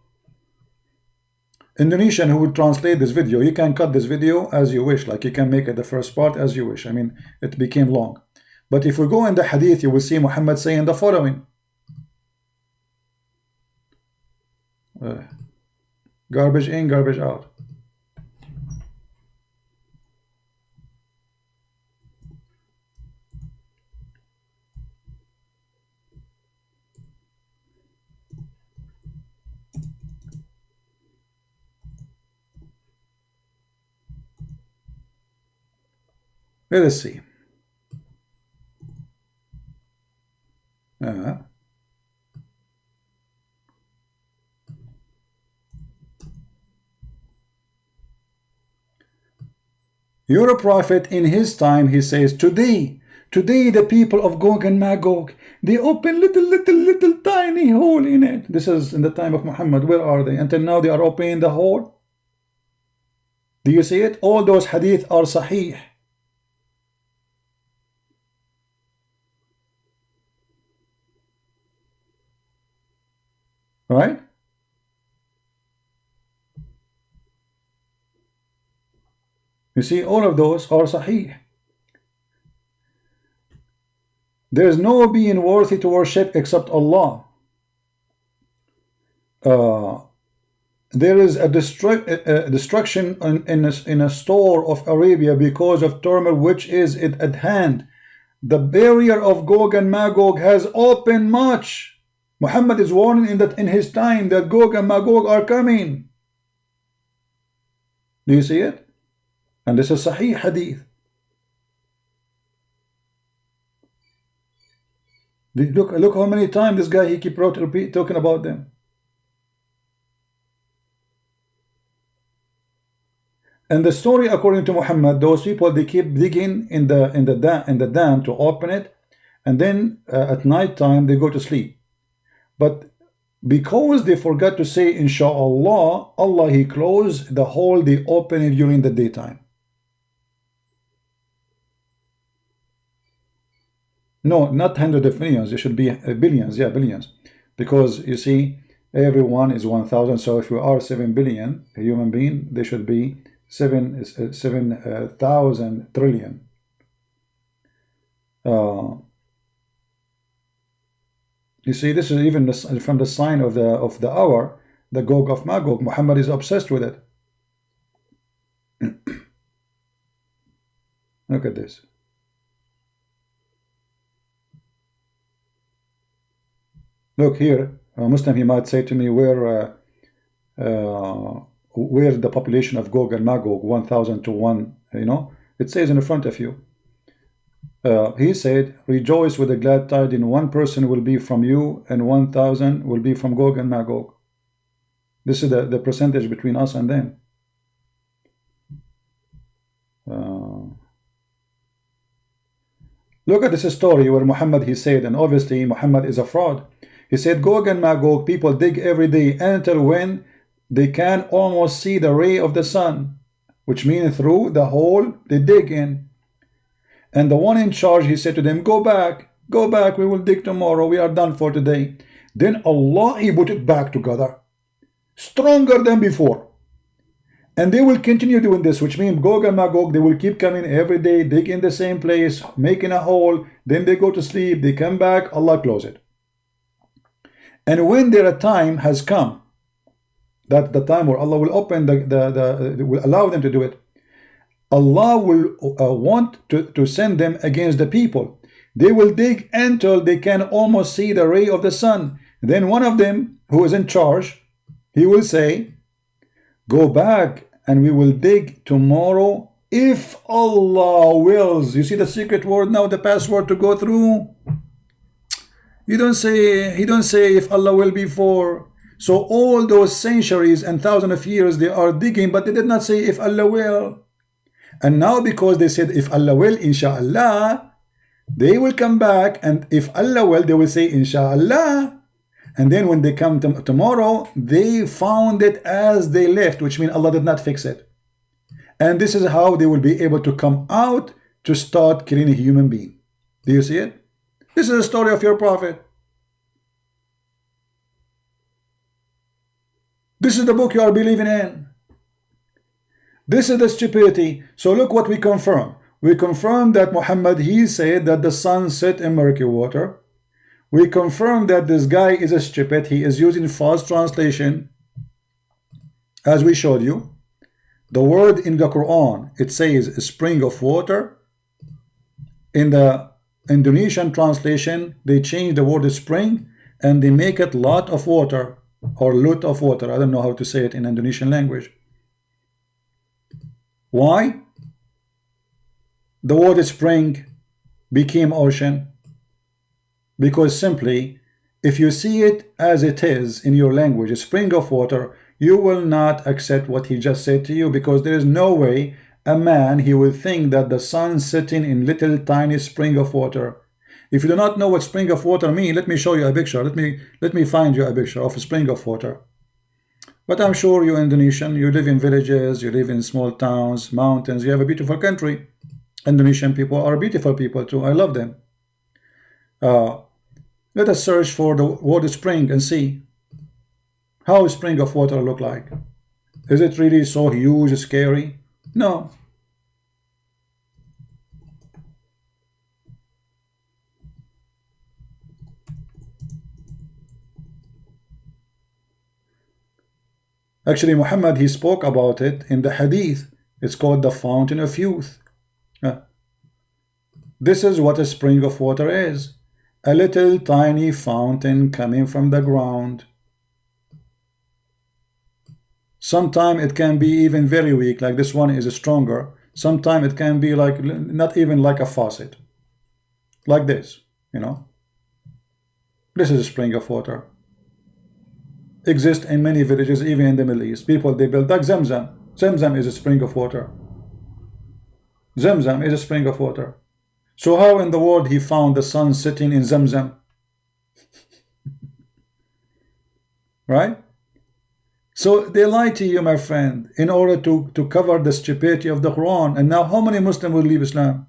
Indonesian who would translate this video, you can cut this video as you wish, like you can make it the first part as you wish. I mean, it became long. But if we go in the hadith, you will see Muhammad saying the following. Garbage in, garbage out. Let us see. You're a prophet in his time, he says, today the people of Gog and Magog, they open little tiny hole in it. This is in the time of Muhammad. Where are they? Until now they are opening the hole. Do you see it? All those hadith are sahih. Right? You see, all of those are sahih. There is no being worthy to worship except Allah. There is a destruction in a store of Arabia because of turmoil which is at hand. The barrier of Gog and Magog has opened much. Muhammad is warning in his time that Gog and Magog are coming. Do you see it? And this is Sahih Hadith. Look how many times this guy he keep talking about them. And the story according to Muhammad, those people they keep digging in the dam to open it, and then at night time they go to sleep. But because they forgot to say Insha'Allah, Allah he closed the hole they open it during the daytime. No, not hundreds of millions, it should be billions, yeah, billions. Because you see, everyone is 1,000, so if you are 7 billion, a human being, they should be 7,000 trillion. You see, this is even from the sign of the hour, the Gog of Magog. Muhammad is obsessed with it. Look at this. Look here, a Muslim he might say to me, where the population of Gog and Magog, 1,000 to 1, you know, it says in the front of you. He said, rejoice with a glad tidings, 1 person will be from you and 1,000 will be from Gog and Magog. This is the percentage between us and them. Look at this story where Muhammad he said, and obviously Muhammad is a fraud. He said Gog and Magog people dig every day until when they can almost see the ray of the sun, which means through the hole they dig in. And the one in charge, he said to them, go back, we will dig tomorrow, we are done for today. Then Allah, he put it back together, stronger than before. And they will continue doing this, which means Gog and Magog, they will keep coming every day, dig in the same place, making a hole, then they go to sleep, they come back, Allah close it. And when their time has come, that's the time where Allah will open will allow them to do it, Allah will want to send them against the people. They will dig until they can almost see the ray of the sun. Then one of them, who is in charge, he will say, go back and we will dig tomorrow if Allah wills. You see the secret word now, the password to go through? He don't say if Allah will be for. So all those centuries and thousands of years they are digging, but they did not say if Allah will. And now because they said if Allah will, inshallah, they will come back, and if Allah will, they will say inshallah. And then when they come tomorrow, they found it as they left, which means Allah did not fix it. And this is how they will be able to come out to start killing a human being. Do you see it? This is the story of your prophet. This is the book you are believing in. This is the stupidity. So look what we confirm. We confirm that Muhammad, he said that the sun set in murky water. We confirm that this guy is a stupid. He is using false translation. As we showed you, the word in the Quran, it says a spring of water. In the Indonesian translation, they change the word spring and they make it lot of water or lot of water. I don't know how to say it in Indonesian language. Why? The word spring became ocean because simply if you see it as it is in your language, a spring of water, you will not accept what he just said to you, because there is no way a man he will think that the sun sitting in little tiny spring of water. If you do not know what spring of water mean, let me show you a picture. Let me find you a picture of a spring of water. But I'm sure you're Indonesian, you live in villages, you live in small towns, mountains, you have a beautiful country. Indonesian people are beautiful people too. I love them. Let us search for the word spring and see how a spring of water look like. Is it really so huge, scary? No. Actually, Muhammad, he spoke about it in the hadith. It's called the fountain of youth. This is what a spring of water is. A little tiny fountain coming from the ground. Sometimes it can be even very weak, like this one is stronger. Sometimes it can be like, not even like a faucet. Like this, you know. This is a spring of water. Exist in many villages, even in the Middle East. People, they build like Zamzam. Zamzam is a spring of water. Zamzam is a spring of water. So how in the world he found the sun sitting in Zamzam? Right? So they lie to you, my friend, in order to cover the stupidity of the Quran. And now how many Muslims will leave Islam?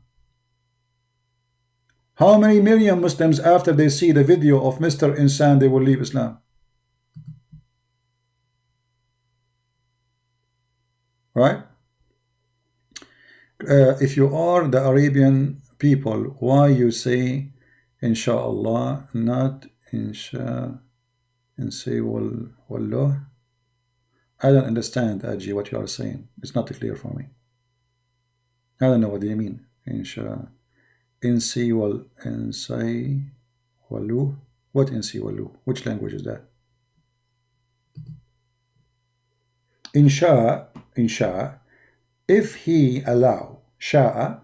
How many million Muslims, after they see the video of Mr. Insan, they will leave Islam? Right? If you are the Arabian people, why you say inshallah, not insha, and say wallah? I don't understand, Aji, what you are saying. It's not clear for me. I don't know what you mean. Insha, insi wal, insai walu. What insi walu? Which language is that? Insha, if he allow, sha'a,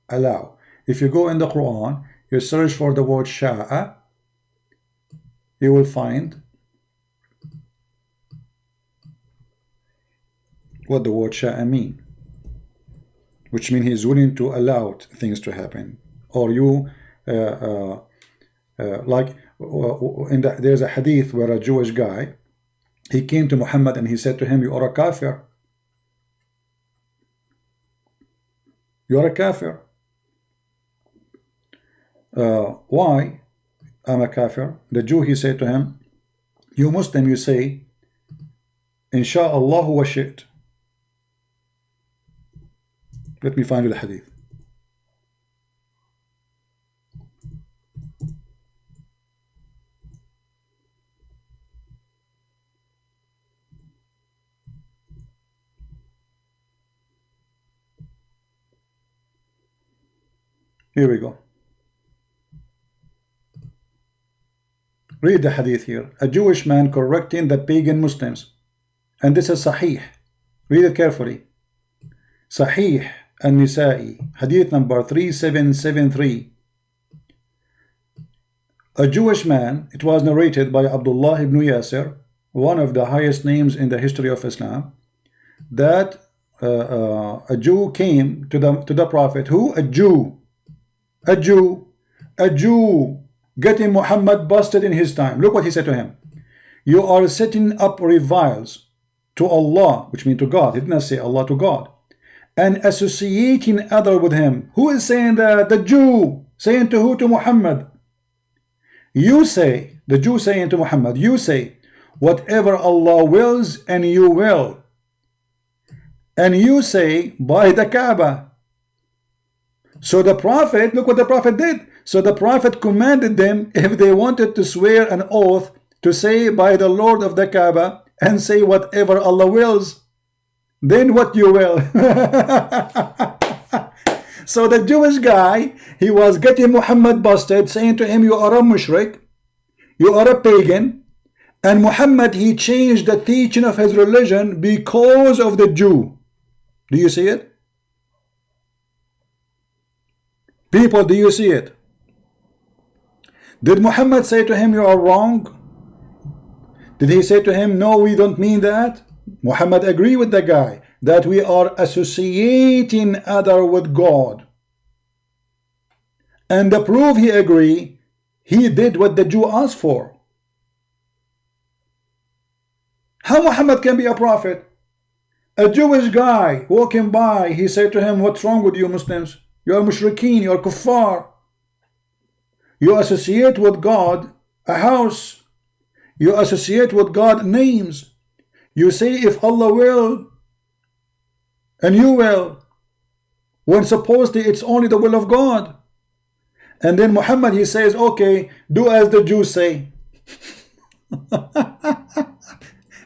allow. If you go in the Quran, you search for the word sha'a, you will find what the word sha'a mean, which means he is willing to allow things to happen. Or you like there's a hadith where a Jewish guy, he came to Muhammad and he said to him, you are a kafir. You are a kafir. Why? I'm a kafir. The Jew, he said to him, you Muslim, you say insha'Allah wa shi't. Let me find you the hadith. Here we go. Read the hadith here. A Jewish man correcting the pagan Muslims. And this is Sahih. Read it carefully. Sahih An-Nisa'i, hadith number 3773. a Jewish man, it was narrated by Abdullah ibn Yasir, one of the highest names in the history of Islam, that a Jew came to the Prophet. Who? A Jew. A Jew. A Jew. Getting Muhammad busted in his time. Look what he said to him. You are setting up reviles to Allah, which means to God. He did not say Allah, to God. And associating other with him. Who is saying that? The Jew. Saying to who? To Muhammad. You say, the Jew saying to Muhammad, you say, whatever Allah wills, and you will. And you say, by the Kaaba. So the Prophet, look what the Prophet did. So the Prophet commanded them, if they wanted to swear an oath, to say by the Lord of the Kaaba, and say whatever Allah wills, then what you will. So the Jewish guy, he was getting Muhammad busted, saying to him, you are a mushrik, you are a pagan, and Muhammad, he changed the teaching of his religion because of the Jew. Do you see it? People, do you see it? Did Muhammad say to him, you are wrong? Did he say to him, no, we don't mean that? Muhammad agreed with the guy that we are associating other with God. And the proof he agreed, he did what the Jew asked for. How Muhammad can be a prophet? A Jewish guy walking by, he said to him, what's wrong with you Muslims? You are mushrikeen, you are kuffar. You associate with God a house. You associate with God names. You say if Allah will, and you will, when supposedly it's only the will of God. And then Muhammad, he says, okay, do as the Jews say.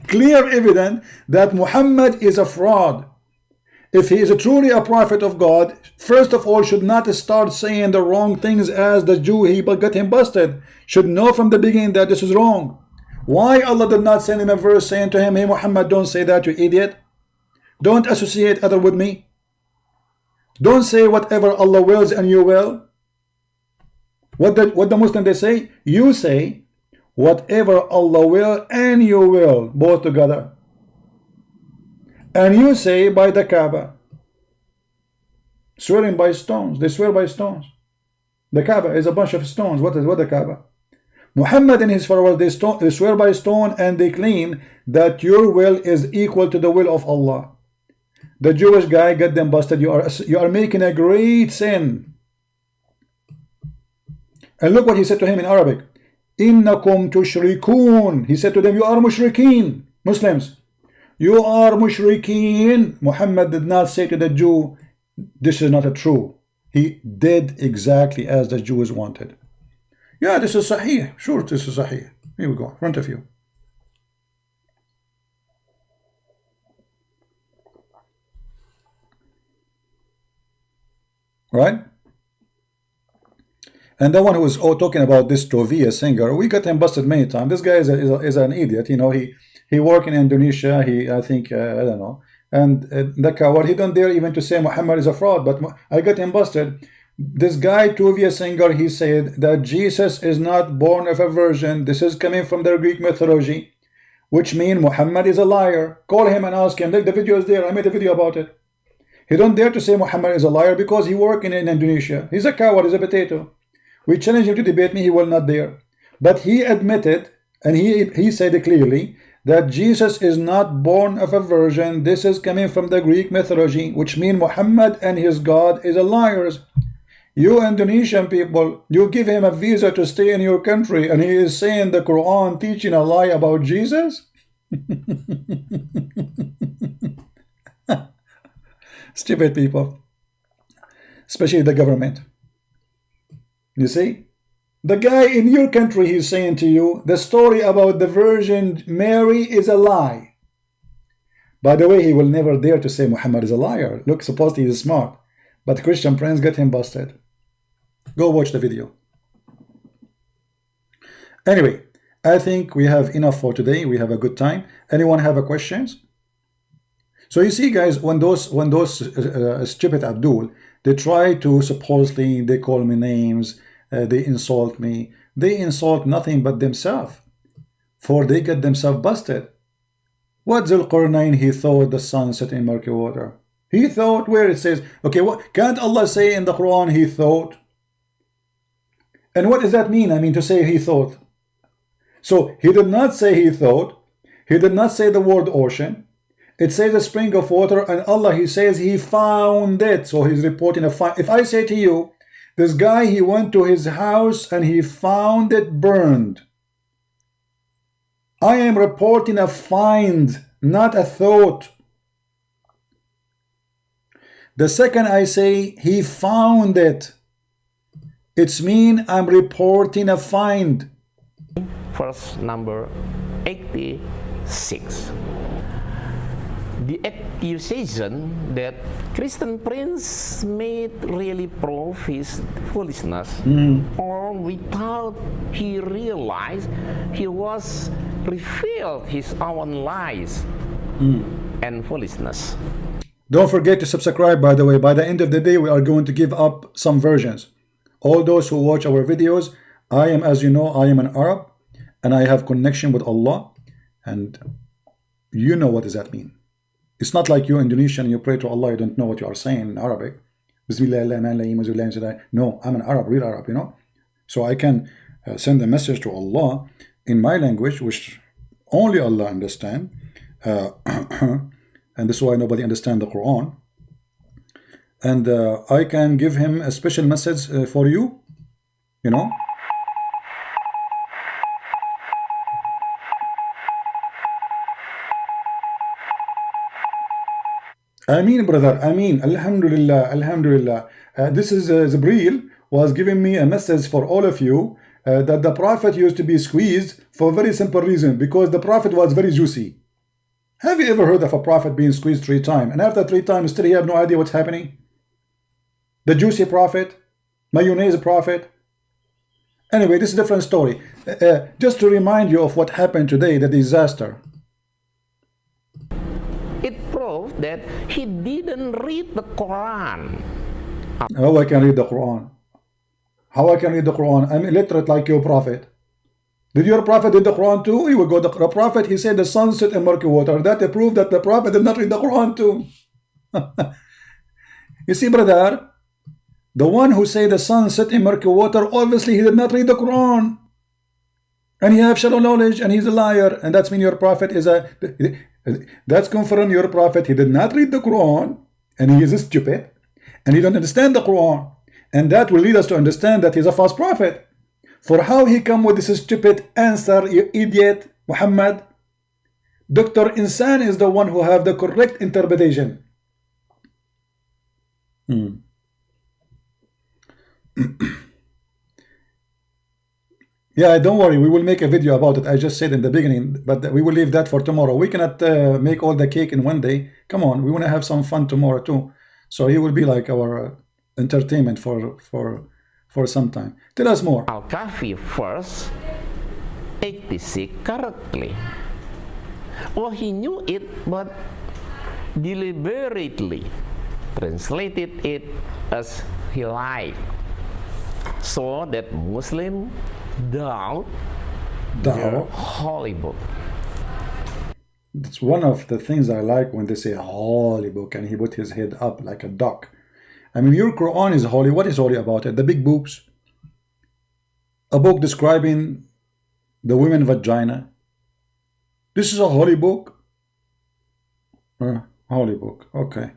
Clear evidence that Muhammad is a fraud. If he is truly a prophet of God, first of all, should not start saying the wrong things as the Jew he got him busted. Should know from the beginning that this is wrong. Why Allah did not send him a verse saying to him, hey Muhammad, don't say that, you idiot. Don't associate other with me. Don't say whatever Allah wills and you will. What the Muslim they say? You say whatever Allah will and you will, both together. And you say by the Kaaba. Swearing by stones. They swear by stones. The Kaaba is a bunch of stones. What the Kaaba? Muhammad and his followers, they swear by stone and they claim that your will is equal to the will of Allah. The Jewish guy got them busted. You are making a great sin. And look what he said to him in Arabic. Innakum tushrikun. He said to them, you are mushrikeen. Muslims, you are mushrikeen. Muhammad did not say to the Jew, this is not a true. He did exactly as the Jews wanted. Yeah, this is Sahih. Sure, this is Sahih. Here we go, in front of you. Right? And the one who was talking about this Tovia singer, we got him busted many times. This guy is an idiot. You know, he worked in Indonesia. I think, I don't know. And the coward, he don't dare even to say Muhammad is a fraud. But I got him busted. This guy, Tovia singer, he said that Jesus is not born of a virgin. This is coming from the Greek mythology, which means Muhammad is a liar. Call him and ask him. Look, the video is there. I made a video about it. He don't dare to say Muhammad is a liar because he worked in Indonesia. He's a coward. He's a potato. We challenge him to debate me. He will not dare. But he admitted, and he said clearly, that Jesus is not born of a virgin. This is coming from the Greek mythology, which means Muhammad and his God is a liars. You Indonesian people, you give him a visa to stay in your country, and he is saying the Quran teaching a lie about Jesus? Stupid people, especially the government. You see, the guy in your country, he's saying to you, the story about the Virgin Mary is a lie. By the way, he will never dare to say Muhammad is a liar. Look, supposedly he's smart. But Christian friends got him busted. Go watch the video. Anyway, I think we have enough for today. We have a good time. Anyone have a questions? So you see, guys, when those stupid Abdul, they try to supposedly, they call me names, they insult me. they insult nothing but themselves, for they get themselves busted. What Zulqarnain, he thought the sun set in murky water. He thought, where it says, okay, what can't Allah say in the Quran he thought? And what does that mean? I mean, to say he thought. So he did not say he thought. He did not say the word ocean. It says a spring of water, and Allah, he says he found it. So he's reporting a find. If I say to you, this guy, he went to his house and he found it burned, I am reporting a find, not a thought. The second I say he found it, it's mean I'm reporting a find. Verse number 86. The accusation that Christian Prince made really prove his foolishness, or without he realized he was revealed his own lies and foolishness. Don't forget to subscribe, by the way. By the end of the day, we are going to give up some versions. All those who watch our videos, I am, as you know, I am an Arab, and I have connection with Allah, and you know what does that mean. It's not like you Indonesian, you pray to Allah, you don't know what you are saying in Arabic. No, I'm an Arab, real Arab, you know. So I can send a message to Allah in my language, which only Allah understand. And this is why nobody understands the Quran. And I can give him a special message for you, you know. Ameen, brother, Ameen. Alhamdulillah, Alhamdulillah. This is Zibreel was giving me a message for all of you that the Prophet used to be squeezed for a very simple reason, because the Prophet was very juicy. Have you ever heard of a Prophet being squeezed 3 times, and after 3 times still you have no idea what's happening? The juicy Prophet, mayonnaise Prophet. Anyway, this is a different story. Just to remind you of what happened today, the disaster. It proved that he didn't read the Quran. How I can read the Quran? How I can read the Quran? I'm illiterate like your Prophet. Did your Prophet read the Quran too? He would go, the Prophet, he said the sun set in murky water. That proved that the Prophet did not read the Quran too. You see, brother, the one who say the sun set in murky water, obviously he did not read the Quran. And he have shallow knowledge, and he's a liar. And that's mean your Prophet is a... That's confirmed your Prophet, he did not read the Quran, and he is stupid, and he don't understand the Quran. And that will lead us to understand that he's a false prophet. For how he come with this stupid answer, you idiot, Mohammed? Dr. Insan is the one who have the correct interpretation. Yeah, don't worry, we will make a video about it. I just said in the beginning, but we will leave that for tomorrow. We cannot make all the cake in one day. Come on, we want to have some fun tomorrow too. So he will be like our entertainment for some time. Tell us more. Al-Kahfi verse 86 correctly. Well, he knew it, but deliberately translated it as he liked, so that Muslim doubt the holy book. It's one of the things I like when they say holy book, and he put his head up like a duck. I mean, your Quran is holy. What is holy about it? The big boobs? A book describing the women vagina? This is a holy book? Holy book, okay.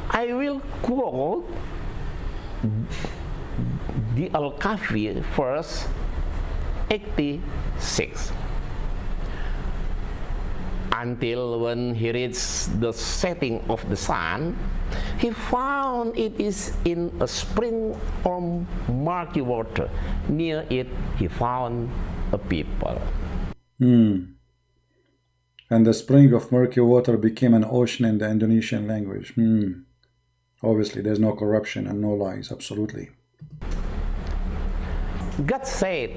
I will quote the Al-Kahfi verse 86. Until when he reached the setting of the sun, he found it is in a spring of murky water. Near it he found a people. And the spring of murky water became an ocean in the Indonesian language. Obviously, there's no corruption and no lies, absolutely. God said,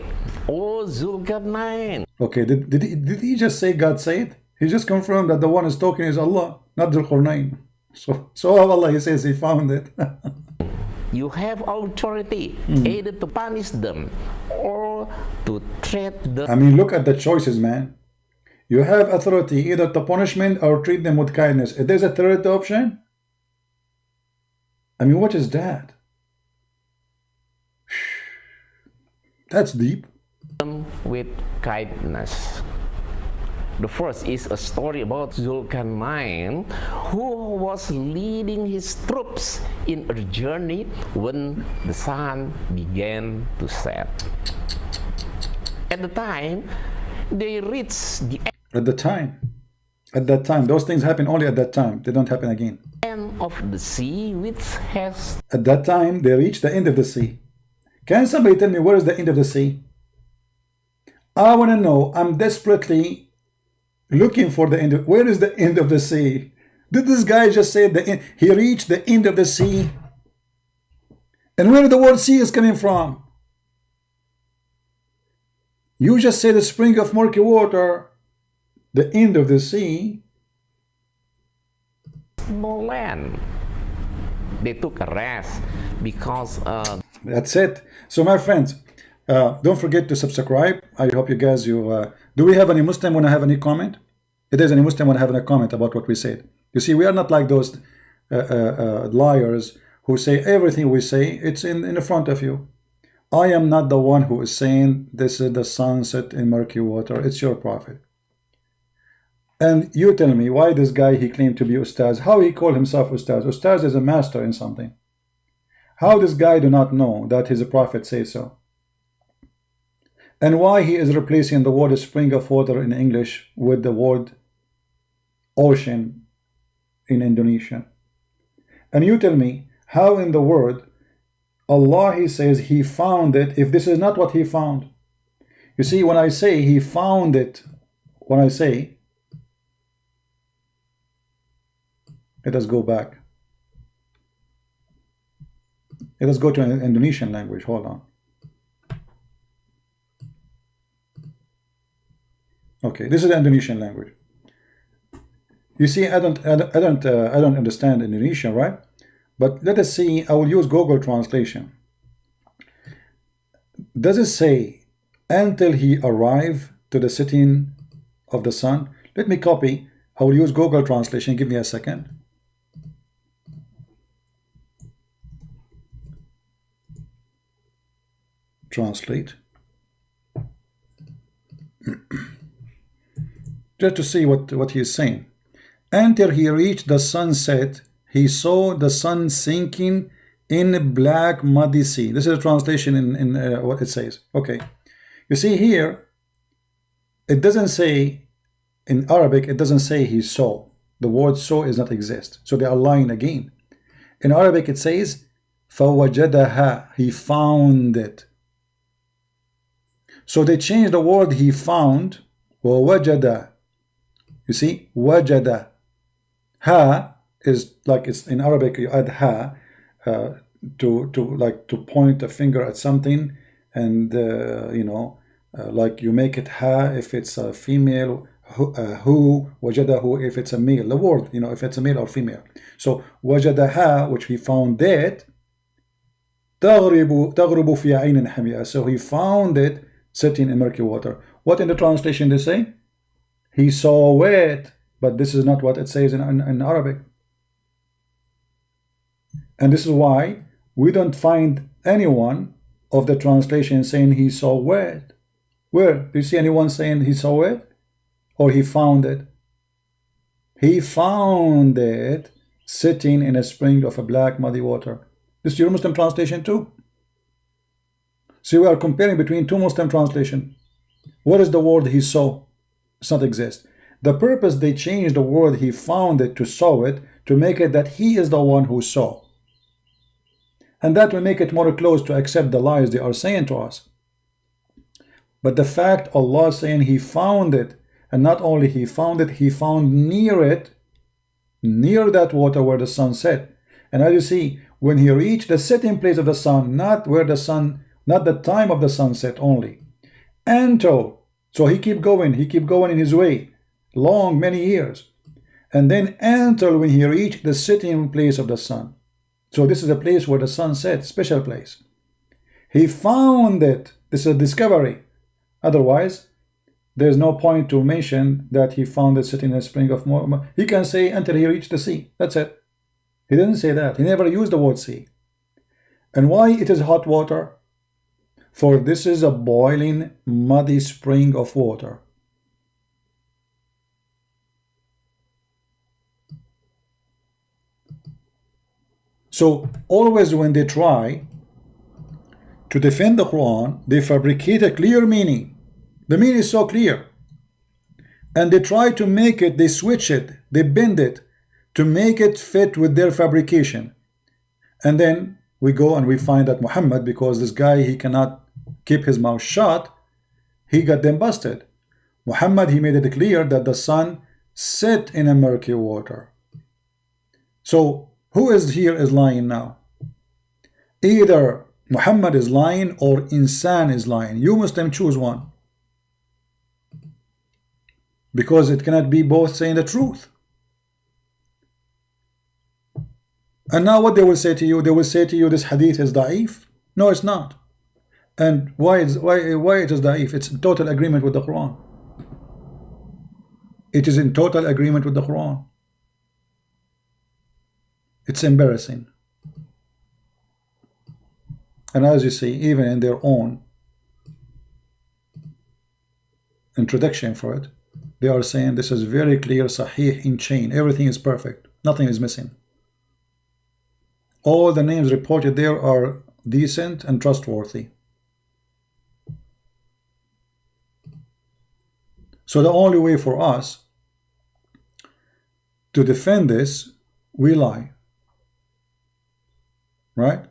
"O Zulkarnain." Okay, did he just say God said? He just confirmed that the one who's talking is Allah, not Zulkarnain. So Allah, he says he found it. You have authority either to punish them or to treat them. I mean, look at the choices, man. You have authority either to punishment or treat them with kindness. If there's a third option, I mean, what is that? That's deep. With kindness. The first is a story about Zulkarnain, who was leading his troops in a journey when the sun began to set. At the time, they reached the At that time, those things happen only at that time. They don't happen again. end of the sea, which has At that time, they reach the end of the sea. Can somebody tell me where is the end of the sea? I want to know. I'm desperately looking for the end. Where is the end of the sea? Did this guy just say the end? He reached the end of the sea. And where the word sea is coming from? You just say the spring of murky water, the end of the sea. no land. They took a rest because That's it. So my friends, don't forget to subscribe. I hope you guys, do we have any Muslim want to have any comment? If there's any Muslim want to have any comment about what we said. You see, we are not like those liars who say everything we say, it's in the front of you. I am not the one who is saying this is the sunset in murky water. It's your prophet. And you tell me why this guy, he claimed to be Ustaz. How he called himself Ustaz? Ustaz is a master in something. How this guy do not know that his prophet says so? And why he is replacing the word spring of water in English with the word ocean in Indonesian? And you tell me how in the word Allah, he says he found it, if this is not what he found. You see, when I say he found it, when I say, let us go back. Let us go to an Indonesian language. Hold on. Okay, this is the Indonesian language. You see, I don't understand Indonesian, right? But let us see. I will use Google translation. Does it say until he arrived to the setting of the sun? Let me copy. I will use Google translation. Give me a second. Translate. Just to see what he is saying. Until he reached the sunset, he saw the sun sinking in a black muddy sea. This is a translation in what it says. Okay. You see here, it doesn't say, in Arabic, it doesn't say he saw. The word saw is not exist. So they are lying again. In Arabic, it says, فَوَجَدَهَا. He found it. So they changed the word he found. وَوَجَدَ. You see, وَجَدَ. Ha is like, it's in Arabic, you add ha to point a finger at something, and like you make it ha if it's a female, who, wajadahu if it's a male, the word, if it's a male or female. So wajadaha, which he found it, تغرب في عين حمية. So he found it sitting in murky water. What in the translation they say? He saw it, but this is not what it says in Arabic. And this is why we don't find anyone of the translation saying he saw it. Where? Do you see anyone saying he saw it? Or he found it? He found it sitting in a spring of a black muddy water. This is your Muslim translation too. So we are comparing between two Muslim translations. What is the word he saw? It does not exist. The purpose they changed the word he found it to saw it, to make it that he is the one who saw. And that will make it more close to accept the lies they are saying to us. But the fact Allah saying he found it, and not only he found it, he found near it, near that water where the sun set. And as you see, when he reached the setting place of the sun, not where the sun, not the time of the sunset only. Until, so he keep going in his way, many years. And then until when he reached the setting place of the sun. So this is a place where the sun sets, special place. He found it. This is a discovery. Otherwise, there's no point to mention that he found it sitting in a spring of more. He can say until he reached the sea. That's it. He didn't say that. He never used the word sea. And why it is hot water? For this is a boiling, muddy spring of water. So always when they try to defend the Quran, they fabricate a clear meaning. The meaning is so clear. And they try to make it, they switch it, they bend it to make it fit with their fabrication. And then we go and we find that Muhammad, because this guy, he cannot keep his mouth shut, he got them busted. Muhammad, he made it clear that the sun set in a murky water. So who is here is lying now? Either Muhammad is lying or Insan is lying. You Muslim choose one. Because it cannot be both saying the truth. And now what they will say to you? They will say to you this hadith is da'if. No, it's not. And why it is da'if? It's in total agreement with the Quran. It is in total agreement with the Quran. It's embarrassing. And as you see, even in their own introduction for it, they are saying this is very clear, sahih in chain. Everything is perfect. Nothing is missing. All the names reported there are decent and trustworthy. So the only way for us to defend this, we lie. Right?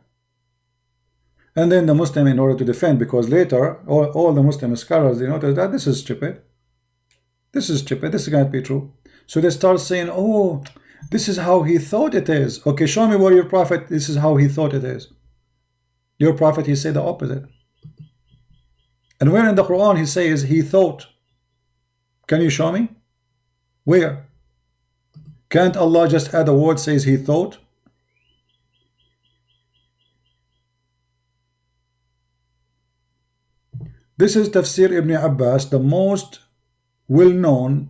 And then the Muslim, in order to defend, because later all the Muslim scholars, they notice that this is stupid. This is stupid. This can't be true. So they start saying, oh, this is how he thought it is. Okay, show me where your prophet, this is how he thought it is. Your prophet, he said the opposite. And where in the Quran he says he thought? Can you show me? Where? Can't Allah just add a word says he thought? This is Tafsir Ibn Abbas, the most well-known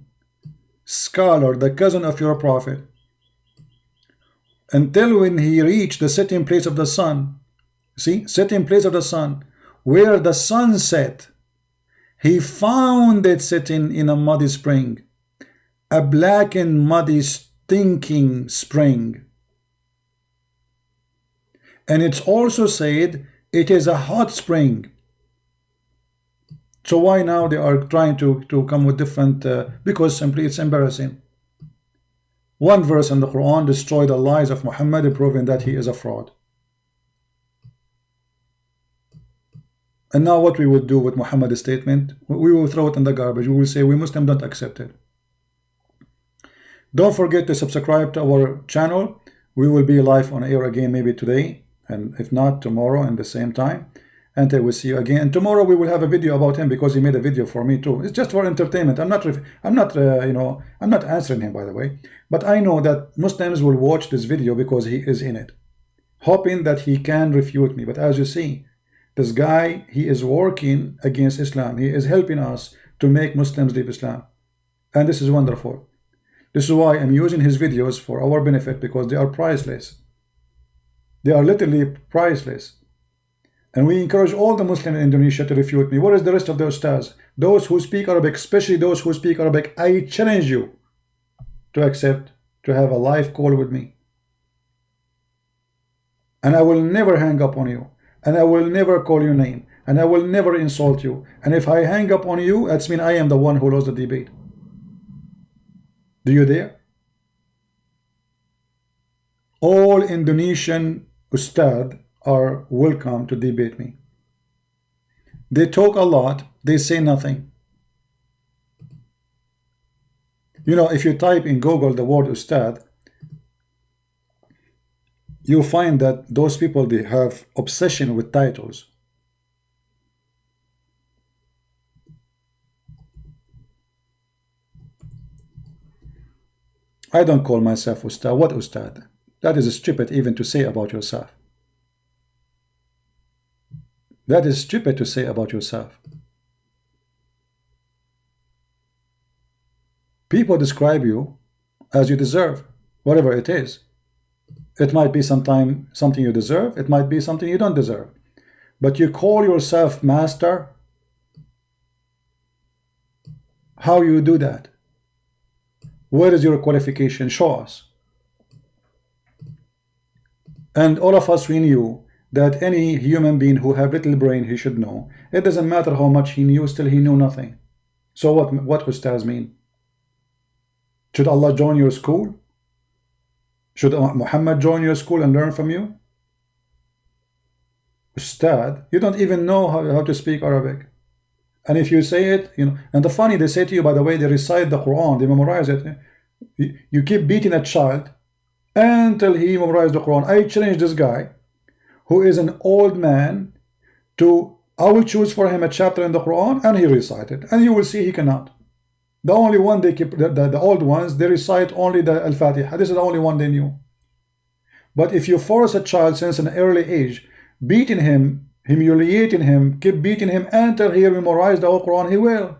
scholar, the cousin of your prophet. Until when he reached the setting place of the sun, see, setting place of the sun, where the sun set, he found it sitting in a muddy spring, a black and muddy stinking spring. And it's also said it is a hot spring. So why now they are trying to come with different, because simply it's embarrassing. One verse in the Quran destroyed the lies of Muhammad, proving that he is a fraud. And now what we will do with Muhammad's statement, we will throw it in the garbage. We will say we Muslims don't accept it. Don't forget to subscribe to our channel. We will be live on air again maybe today, and if not tomorrow at the same time. And I will see you again. And tomorrow we will have a video about him, because he made a video for me too. It's just for entertainment. I'm not answering him, by the way. But I know that Muslims will watch this video because he is in it, hoping that he can refute me. But as you see, this guy, he is working against Islam. He is helping us to make Muslims leave Islam. And this is wonderful. This is why I'm using his videos for our benefit, because they are priceless. They are literally priceless. And we encourage all the Muslims in Indonesia to refute me. What is the rest of the ustaz? Those who speak Arabic, especially those who speak Arabic, I challenge you to accept, to have a live call with me. And I will never hang up on you. And I will never call your name. And I will never insult you. And if I hang up on you, that's mean I am the one who lost the debate. Do you dare? All Indonesian ustad are welcome to debate me. They talk a lot, they say nothing. You know, if you type in Google the word ustad, you find that those people, they have obsession with titles. I don't call myself ustad. What ustad? That is stupid even to say about yourself. That is stupid to say about yourself. People describe you as you deserve, whatever it is. It might be something you deserve, it might be something you don't deserve. But you call yourself master? How you do that? Where is your qualification? Show us. And all of us, we knew that any human being who have little brain, he should know. It doesn't matter how much he knew, still he knew nothing. So what ustaz mean? Should Allah join your school? Should Muhammad join your school and learn from you? Ustad, you don't even know how to speak Arabic. And if you say it, you know, and the funny, they say to you, by the way, they recite the Quran, they memorize it. You keep beating a child until he memorized the Quran. I challenge this guy, who is an old man, to, I will choose for him a chapter in the Quran, and he recited. And you will see he cannot. The only one they keep, the old ones, they recite only the Al-Fatiha. This is the only one they knew. But if you force a child since an early age, beating him, humiliating him, keep beating him until he memorized the whole Quran, he will.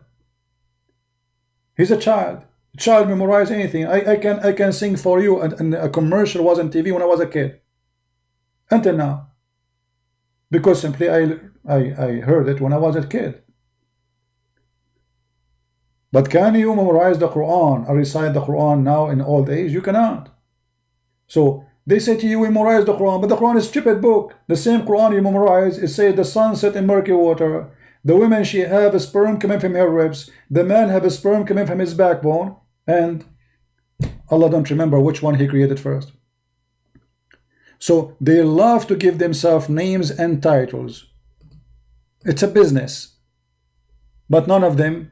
He's a child. A child memorize anything. I can sing for you, and a commercial was on TV when I was a kid. Until now. Because simply I heard it when I was a kid. But can you memorize the Quran or recite the Quran now in old age? You cannot. So they say to you, we memorize the Quran, but the Quran is a stupid book. The same Quran you memorize, it says the sun set in murky water. The woman, she have a sperm coming from her ribs. The man have a sperm coming from his backbone. And Allah don't remember which one he created first. So they love to give themselves names and titles. It's a business. But none of them,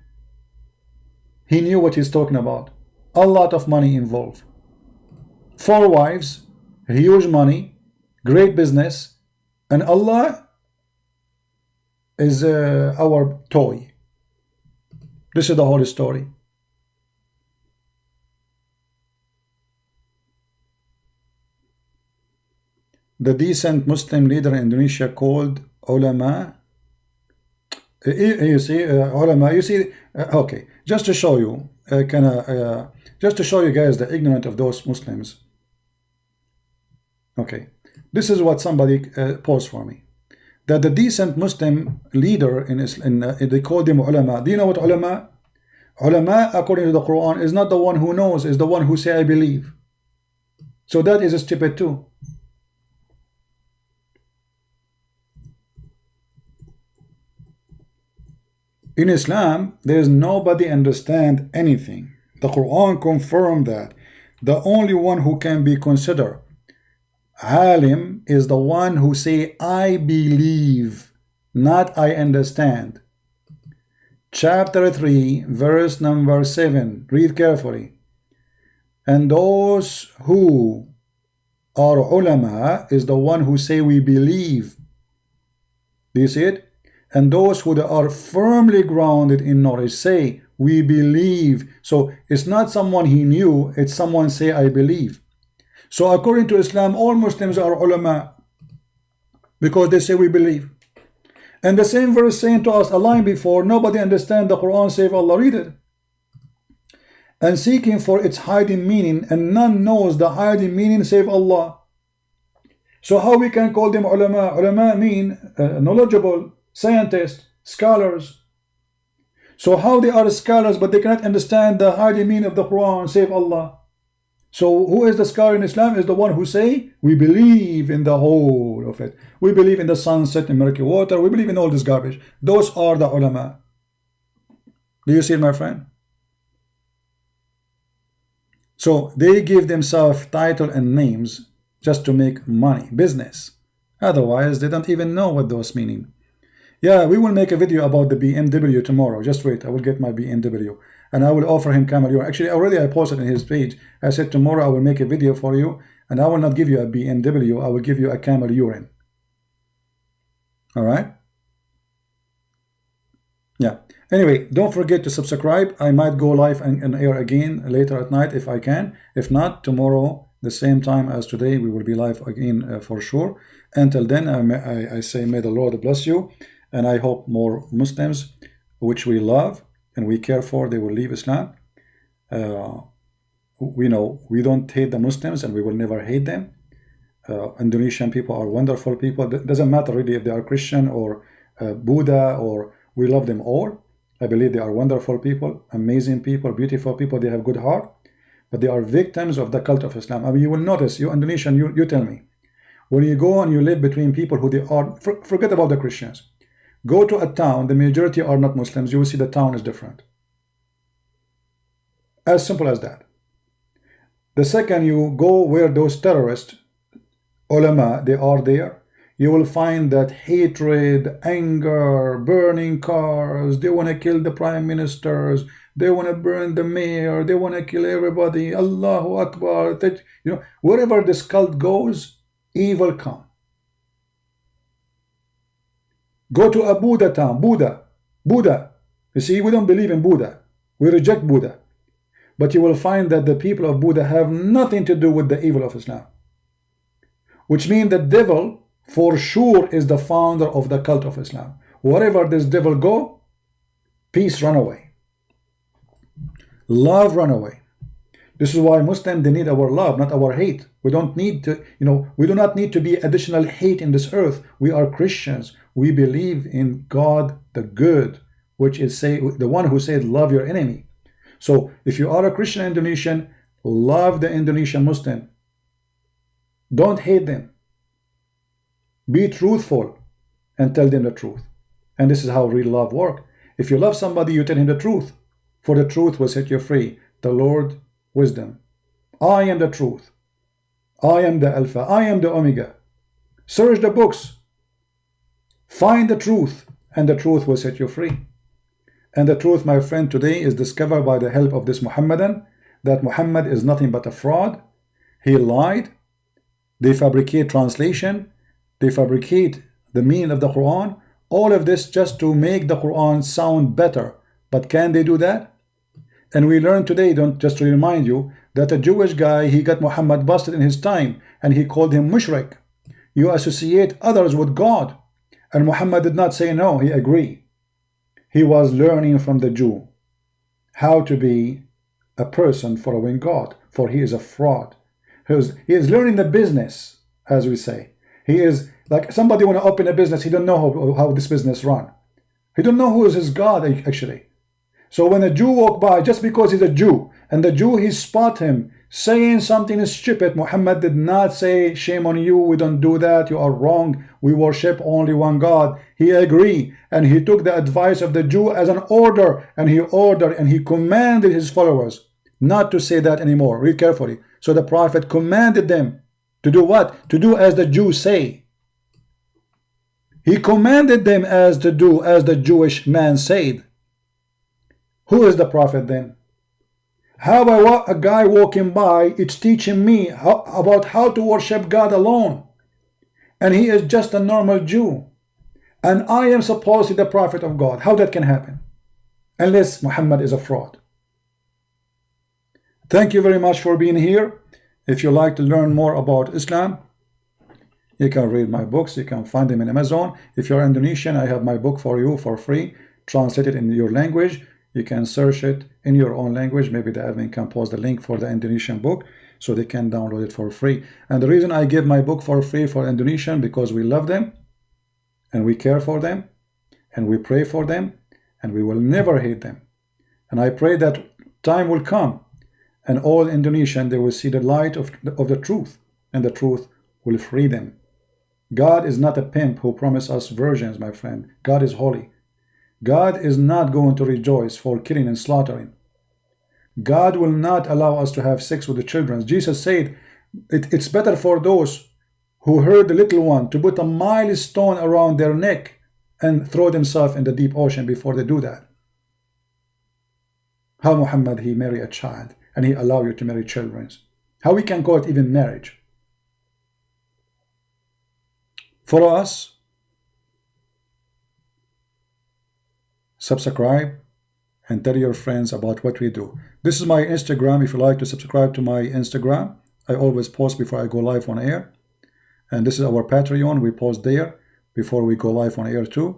he knew what he's talking about. A lot of money involved. 4 wives, huge money, great business, and Allah is our toy. This is the whole story. The decent Muslim leader in Indonesia called ulama. You see, ulama. You see. Okay, just to show you, just to show you guys the ignorant of those Muslims. Okay, this is what somebody posed for me. That the decent Muslim leader they call them ulama. Do you know what ulama? Ulama, according to the Quran, is not the one who knows, is the one who say I believe. So that is stupid too. In Islam, there is nobody understand anything. The Quran confirmed that. The only one who can be considered alim is the one who say I believe, not I understand. Chapter 3, verse number 7. Read carefully. And those who are ulama is the one who say we believe. Do you see it? And those who are firmly grounded in knowledge say we believe. So it's not someone he knew, it's someone say I believe. So according to Islam, all Muslims are ulama because they say we believe. And the same verse saying to us a line before, nobody understand the Quran save Allah. Read it. And seeking for its hiding meaning, and none knows the hiding meaning save Allah. So how we can call them ulama? Ulama mean knowledgeable, scientists, scholars. So how they are scholars but they cannot understand the hiding meaning of the Quran save Allah? So who is the scholar in Islam? Is the one who say we believe in the whole of it. We believe in the sunset in murky water. We believe in all this garbage. Those are the ulama. Do you see it, my friend? So they give themselves title and names just to make money, business. Otherwise they don't even know what those meaning. Yeah, we will make a video about the BMW tomorrow. Just wait, I will get my BMW. And I will offer him camel urine. Actually, already I posted in his page. I said tomorrow I will make a video for you. And I will not give you a BMW. I will give you a camel urine. Alright? Yeah. Anyway, don't forget to subscribe. I might go live and air again later at night if I can. If not, tomorrow the same time as today. We will be live again for sure. Until then, I say may the Lord bless you, and I hope more Muslims, which we love and we care for, they will leave Islam. We know we don't hate the Muslims, and we will never hate them. Indonesian people are wonderful people. It doesn't matter really if they are Christian or Buddha, or we love them all. I believe they are wonderful people, amazing people, beautiful people. They have good heart, but they are victims of the cult of Islam. I mean, you will notice, you Indonesian, you tell me, when you go and you live between people who they are, forget about the Christians. Go to a town, the majority are not Muslims. You will see the town is different. As simple as that. The second you go where those terrorists, ulama, they are there, you will find that hatred, anger, burning cars, they want to kill the prime ministers, they want to burn the mayor, they want to kill everybody, Allahu Akbar. That, you know, wherever this cult goes, evil come. Go to a Buddha town, Buddha. You see, we don't believe in Buddha. We reject Buddha. But you will find that the people of Buddha have nothing to do with the evil of Islam. Which means the devil for sure is the founder of the cult of Islam. Wherever this devil go, peace run away. Love run away. This is why Muslims, they need our love, not our hate. We don't need to, you know, we do not need to be additional hate in this earth. We are Christians. We believe in God the good, which is the one who said love your enemy. So if you are a Christian Indonesian, love the Indonesian Muslim. Don't hate them. Be truthful and tell them the truth. And this is how real love works. If you love somebody, you tell him the truth. For the truth will set you free. The Lord, wisdom. I am the truth. I am the Alpha. I am the Omega. Search the books. Find the truth, and the truth will set you free. And the truth, my friend, today is discovered by the help of this Mohammedan, that Muhammad is nothing but a fraud. He lied. They fabricate translation. They fabricate the meaning of the Quran. All of this just to make the Quran sound better. But can they do that? And we learn today, just to remind you, that a Jewish guy, he got Muhammad busted in his time, and he called him mushrik. You associate others with God. And Muhammad did not say no, he agreed. He was learning from the Jew how to be a person following God, for he is a fraud. He is learning the business, as we say. He is like somebody want to open a business, he don't know how this business run. He don't know who is his God actually. So when a Jew walk by, just because he's a Jew, and the Jew, he spot him saying something stupid, Muhammad did not say, shame on you, we don't do that, you are wrong, we worship only one God. He agreed, and he took the advice of the Jew as an order, and he ordered and he commanded his followers not to say that anymore. Read carefully. So the Prophet commanded them to do what? To do as the Jews say. He commanded them to do as the Jewish man said. Who is the Prophet then? How about a guy walking by, it's teaching me about how to worship God alone. And he is just a normal Jew. And I am supposed to be the Prophet of God. How that can happen? Unless Muhammad is a fraud. Thank you very much for being here. If you like to learn more about Islam, you can read my books. You can find them in Amazon. If you're Indonesian, I have my book for you for free, translated in your language. You can search it in your own language. Maybe the admin can post the link for the Indonesian book so they can download it for free. And the reason I give my book for free for Indonesian, because we love them and we care for them and we pray for them and we will never hate them. And I pray that time will come and all Indonesian, they will see the light of the truth, and the truth will free them. God is not a pimp who promised us virgins, my friend. God is holy. God is not going to rejoice for killing and slaughtering. God will not allow us to have sex with the children. Jesus said it's better for those who hurt the little one to put a milestone around their neck and throw themselves in the deep ocean before they do that. How Muhammad, he married a child and he allowed you to marry children. How we can call it even marriage? For us, subscribe and tell your friends about what we do. This is my Instagram. If you like to subscribe to my Instagram, I always post before I go live on air. And this is our Patreon. We post there before we go live on air too.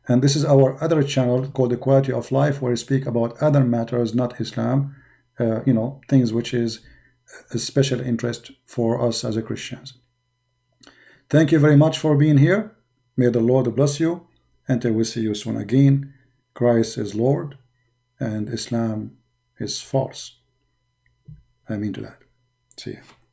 And this is our other channel called The Quality of Life, where we speak about other matters, not Islam, things which is a special interest for us as a Christians. Thank you very much for being here. May the Lord bless you. Until we see you soon again. Christ is Lord and Islam is false. I mean to that. See you.